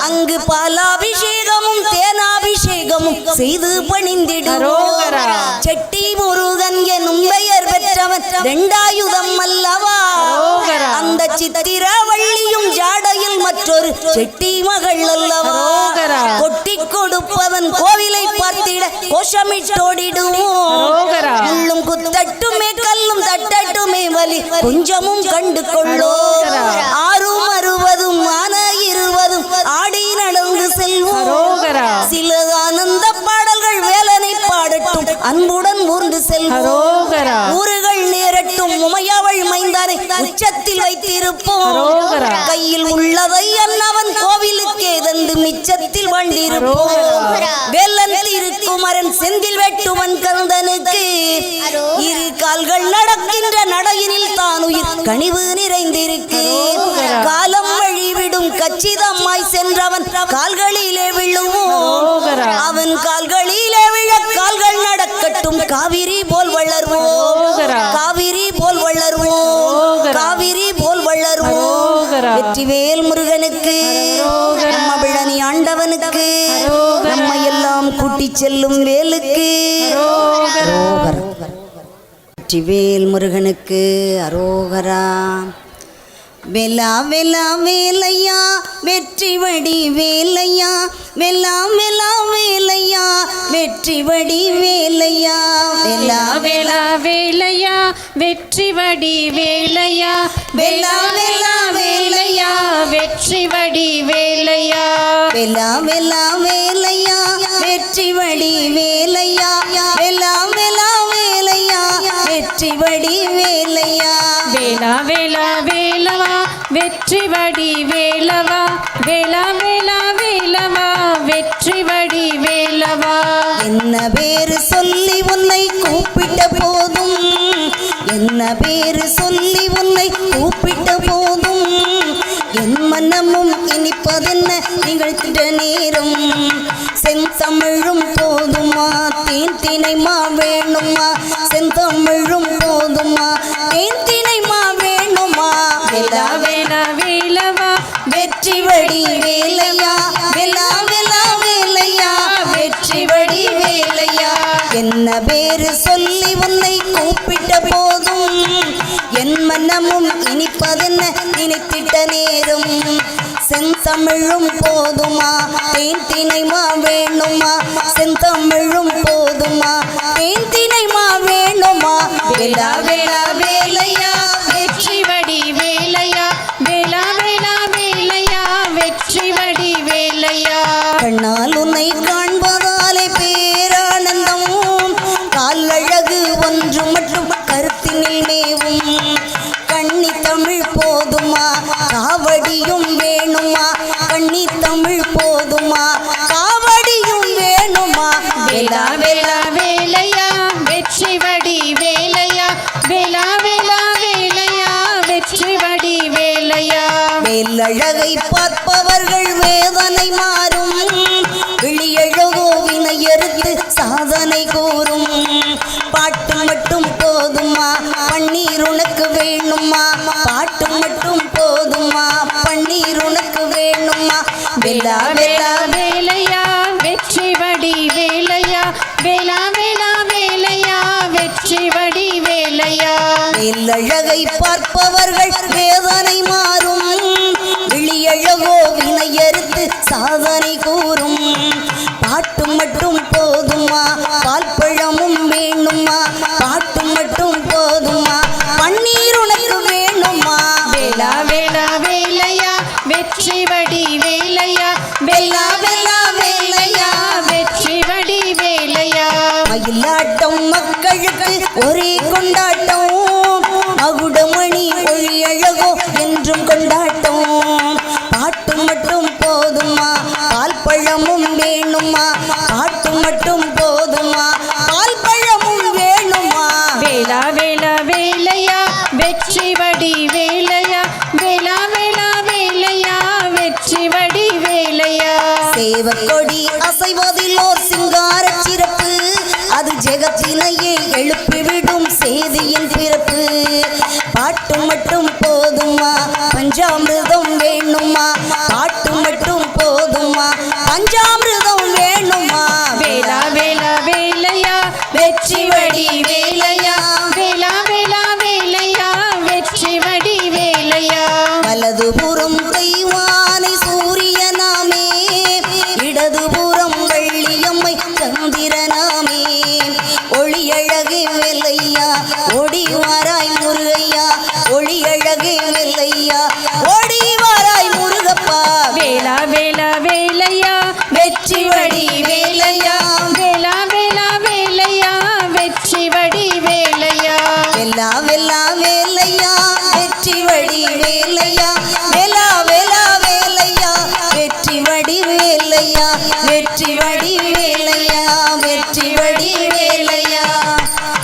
அங்கு பாலாபிஷேகமும் தேனாபிஷேகமும் செய்து பணிந்திடுவோம். செட்டி முருகன் எனும் பெயர் பெற்றவன் ரெண்டாயுதம் அல்லவா. அந்த சித்திரவள்ளியும் ஜாடையில் மற்றொரு செட்டி மகள் அல்லவா. கொட்டி கொடுப்பவன் கோவிலை பார்த்திட கோஷமிட்டோடிடுவோம். உள்ளும் குத்தட்டுமே கல்லும் தட்டட்டுமே வலி கொஞ்சமும் கண்டு கொள்ளோ. ஆறும் அறுவதும் ஆன இருவதும் ஆடி நடந்து செல்வோம். சில ஆனந்த பாடல்கள் வேலனை பாடட்டும் அன்புடன் ஊர்ந்து செல்வோம். ஊறுகள் நேரட்டும் உமையவள் மைந்தானை உச்சத்தில் வைத்திருப்போம். கையில் உள்ளதை அன்னவன் கோவிலுக்கே தந்து மிச்சத்தில் வாழ்ந்திருப்போம். வேலன் திருக்குமரன் செந்தில் வெட்டுவன் கந்தனுக்கு இரு கால்கள் நடக்கின்ற நடையினில் தான் உயிர் கனிவு நிறைந்திருக்கு. காலம் வழிவிடும் கச்சிதம்மாய் சென்றவன் கால்களிலே விழுவோம். அவன் கால்களிலே விழ கால்கள் நடக்கட்டும். காவிரி போல் வளர்வோம், காவிரி போல் வளர்வோம், காவிரி போல் வளர்வோம். வெற்றிவேல் முருகனுக்கு, நம்ம பழனி ஆண்டவனுக்கு, நம்ம எல்லாம் கூட்டி செல்லும் வேலுக்கு வெற்றிவேல் முருகனுக்கு அரோகரா. வெலா வெலா வேலையா வெற்றி வடி வேலையா. வெலா வெலா வேலையா வெற்றி வடி வேலையா. வெலா வேலா வேலையா வெற்றி வடி வேலையா. வெலா வெலா வேலையா வெற்றி வடி வேலையா. வெலா வெலா வேலையா வெற்றி வடி வேலையா. வெலா வெலா வேலையா வெற்றி வடி வேலையா. வேலா வேலா வேலவா வெற்றி வடி வேலவா. வேலா வேலா வேலவா வெற்றி வடி வேலவா. என்ன பேரு சொல்லி உன்னை கூப்பிட்ட போதும், என்ன பேரு சொல்லி உன்னை கூப்பிட்ட போதும் என் மனமும் இனிப்பதென்ன நிகழ்த்திட்ட நேரம். செந்தமிழும் போதுமா தேன் தினைமா வேணுமா. செந்தமிழும் போதுமா தேன் தினைமா வேணுமா. வேலா வேலா வேலவா வெற்றி வடி வேலையா. வெலா வெலா வேலையா வெற்றி வடி வேலையா. என்ன பேரு சொல்லி உன்னை கூப்பிட்ட போதும் என் மனமும் இனிப்பதென்ன நினைத்திட்ட நேரம். செந்தமிழும் போதுமா தேன் தினைமா வேணுமா. செந்தமிழும் போதுமா தேன் தினைமா வேணுமா. வேலா வேலா வேலையா வெற்றி வடி வேலையா. வேலா வேலா வேலையா வெற்றி வடி வேலையா. கண்ணால் உன்னை காண்பதாலே பேரானந்தம். காலழகு ஒன்று மற்றும் கருத்தினில் மேவும். கண்ணி தமிழ் போதுமா காவடியும் வேணுமா. கண்ணி வேலையா மேலழகை பார்ப்பவர்கள் வேதனை மாறும் விழியழகோ வினையறுத்து சாதனை கூறும் பாட்டு மட்டும் போதுமா பன்னீர் உனக்கு வேணுமா பாட்டு மட்டும் போதுமா பன்னீர் உனக்கு வேணுமா வேலா வேலா வேலையா வெற்றி வடி வேலையா வேலா வேலா வேலையா வெற்றி வடி வேலையா மேலழகை பார்ப்பவர்கள் வேதனை மாறும் விழியழகோ வினையறுத்து சாதனை கூறும் பாட்டு மட்டும் போதுமா பால் பழமும் வேணுமா பாட்டு மட்டும் போதுமா பன்னீர் உனக்கு வேணுமா வேலா வேலா வேலையா வெற்றி வடி வேலையா வேலா வேலா வேலையா வெற்றி வடி வேலையா மயிலாட்டம் மக்களுக்கு ஒரே கொண்டாட்டம் மகுடமணி ஒளியழகோ என்றும் கொண்டாட்டம் பாட்டு மட்டும் போதுமா பால் பழமும் வேணுமா பாட்டு மட்டும் போதுமா பால் பழமும் வேணுமா வேலா வேலா வேலையா வெற்றி வடி வேலையா வேலா வேலா வேலையா வெற்றி வடி வேலையா சேவக்கொடி அசைவதிலோர் சிங்கார சிறப்பு அது ஜெகத்தினையே எழுப்பிவிடும் செய்தியின் பிறப்பு பாட்டு மட்டும் போதுமா பஞ்சாமிர்தம் வேணுமா பாட்டு மட்டும் போதுமா பஞ்சாமிர்தம் வேணுமா வேலா வேலா வேலையா வெற்றி வடி வேலையா வேலா வேலா வேலையா வெற்றி வடி வேலையா வலதுபுறம் தெய்வானை சூரியனாமே இடதுபுறம் வள்ளியம்மை சந்திரனாமே ஒளியழகே வெல்லையா ஒடி வாராய் முருகையா ஒளியழகே வெல்லையா ஒடி வாராய் முருகப்பா வேலா வேலா வேலையா வெற்றி வடி வேலையா வேலா வேலா வேலையா வெற்றி வடி வேலையா வெல்லா வெல்லா வேலையா வெற்றி வடி வேலையா வெல்லா வெல்லா வேலையா வெற்றி வடி வேலையா வெற்றி வடி வேலையா வெற்றி வடி வேலையா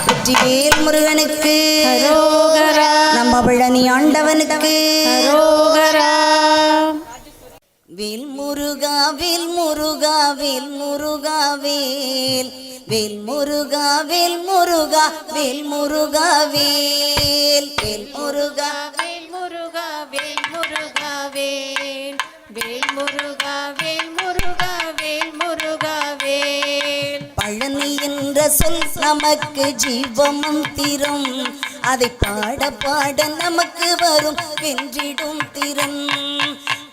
வெற்றி வேல் முருகனுக்கு அரோகரா நம்ம பழனி ஆண்டவனுக்கு அரோகரா வேல் முருகா வேல் முருகா வேல் முருகா வேல் வேல் முருகா வேல் முருகா வேல் முருகா வேல் வேல் முருகா வேல் முருகா வேல் முருகா வேல் வேல் முருகா வேல் முருகா வேல் முருகா வேல் பழனி என்ற சொல் நமக்கு ஜீவமந்திரம் அதை பாட பாட நமக்கு வரும் வென்றிடும் திறன்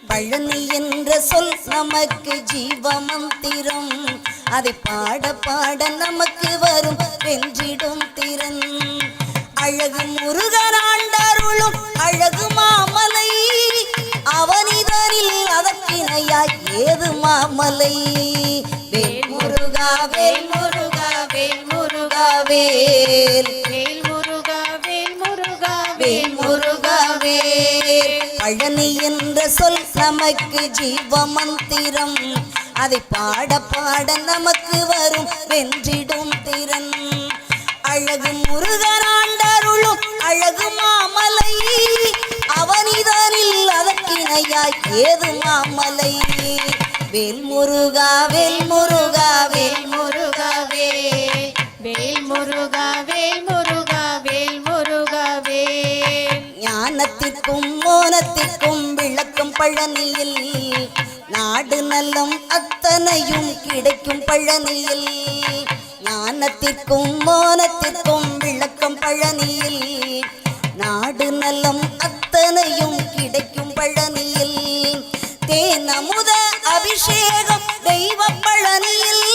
பழனி என்ற சொல் நமக்கு ஜீவமந்திரம் அதை பாட பாட நமக்கு வரும் வென்றிடும் திறன் அழகு முருகனாண்டருளும் அழகு மாமலை அவனிதனில் அதற்கிணையாய் ஏது மாமலை வேல் முருகா வேல் முருகா வேல் முருகா வேல் வேல் முருகா வேல் முருகா வேல் முருகா வேல் பழனி என்ற சொல் நமக்கு ஜீவமந்திரம் அதை பாட பாட நமக்கு வரும் வென்றிடும் திறன் அழகு முருகனாண்டருளும் அழகு மாமலை அவனிதனில் அதற்கிணையாய் ஏது மாமலை வேல் முருகா வேல் முருகா வேல் முருகா வேல் வேல் முருகா வேல் முருகா வேல் முருகா வேல் ஞானத்திற்கும் மோனத்திற்கும் விளக்கம் பழனியில் நாடு நலம் அத்தனையும் கிடைக்கும் பழனியில் ஞானத்திற்கும் மோனத்திற்கும் விளக்கம் பழனியில் நாடு நலம் அத்தனையும் கிடைக்கும் பழனியில் தேனமுத அபிஷேகம் தெய்வ பழனியில்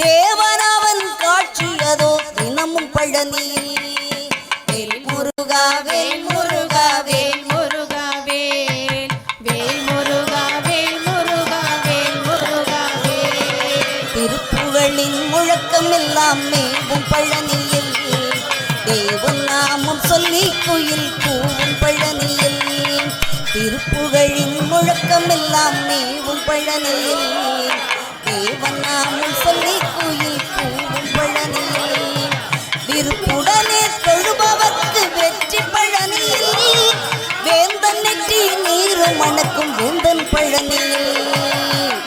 தேவனவன் காட்சியதோ தினமும் பழனியில் வேல் முருகா வேல் முருகா வேல் முருகா வேல் வேல் முருகா வேல் முருகா வேல் முருகா வேல் திருப்புகழின் முழக்கம் எல்லாம் மேவும் பழனியில் தேவன் நாமம் சொல்லி குயில் கூவும் பழனியில் திருப்புகழின் முழக்கம் எல்லாம் மேவும் பழனியில் தேவன் நாமம் சொல்லி குயில் கூவும் பழனியில் விருப்புடனே தொழுபவர்க்கு வெற்றி பழனியில் வேந்தனை மணக்கும் வேந்தன் பழனியில்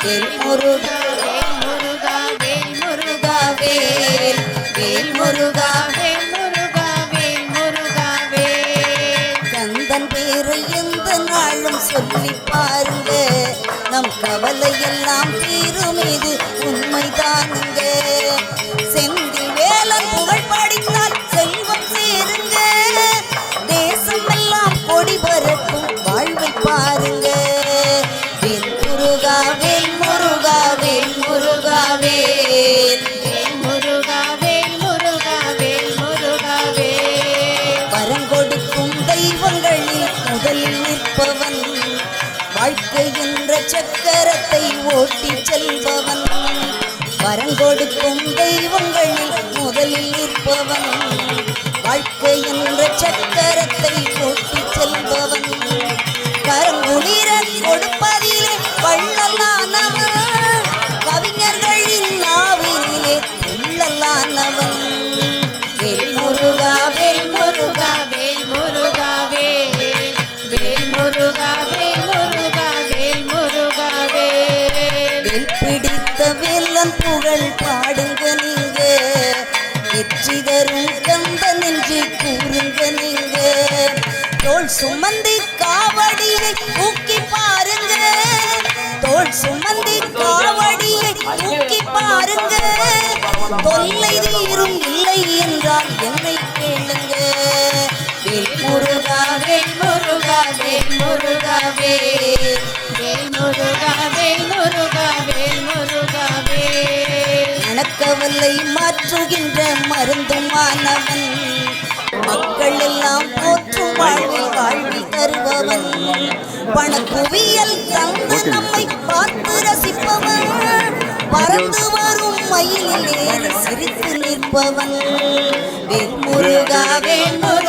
வேல் முருகா வேல் முருகா வேல் முருகா வேல் வேல் முருகா வேல் முருகா வேல் முருகா வேல். கந்தன் பேரை எந்த நாளும் சொல்லி பாருங்க, நம் கவலை எல்லாம் தீரும், இது உண்மைதானுங்க. செந்தில் வேலன் புகழ் பாடித்தால் செல்வம் சேருங்க, தேசம் எல்லாம் கொடி பறக்கும் வாழ்வை பாருங்க. வேல் முருகா வேல் முருகா வேல் முருகா வேல் வேல் முருகா வேல் முருகா வேல் முருகா வேல். வரம் கொடுக்கும் தெய்வங்களில் முதலில் நிற்பவன், வாழ்க்கை என்ற சக்கரத்தை ஓட்டி செல்பவன். வரம் கொடுக்கும் தெய்வங்களில் முதலில் நிற்பவன், வாழ்க்கை என்ற சக்கரத்தை ஓட்டி செல்பவன். கரங்குளிர கொடுப்பதிலே வள்ளலானவன், கவிஞர்களின் நாவினிலே உள்ளலானவன். வேல் முருகா வேல் முருகா வேல் முருகா வேல் வேல் முருகா வேல் முருகா வேல் முருகா வேல். வேல் பிடித்த வேலன் புகழ் பாடுங்க நீங்க, வெற்றி தரும் கந்தன் என்று கூறுங்க நீங்க. தோள் சுமந்தி காவடியை தூக்கி பாருங்க, தோள் சுமந்தி காவடியை தூக்கி பாருங்க. தொல்லை தீரும் இல்லை என்றால் என்னை கேளுங்க. வேல் முருகா வேல் முருகா வேல் முருகா வேல் வேல் முருகா வேல் முருகா வேல் முருகா வேல். மனக்கவலை மாற்றுகின்ற மருந்துமானவன், மக்கள் எல்லாம் போற்றும் வாழ்வில் வாழ்வி தருபவன். பணக்குவியல் தந்த நம்மை பார்த்து ரசிப்பவன், பறந்து வரும் மயிலில் ஏறி சிரித்து நிற்பவன். வேல் முருகா வேல் முருகா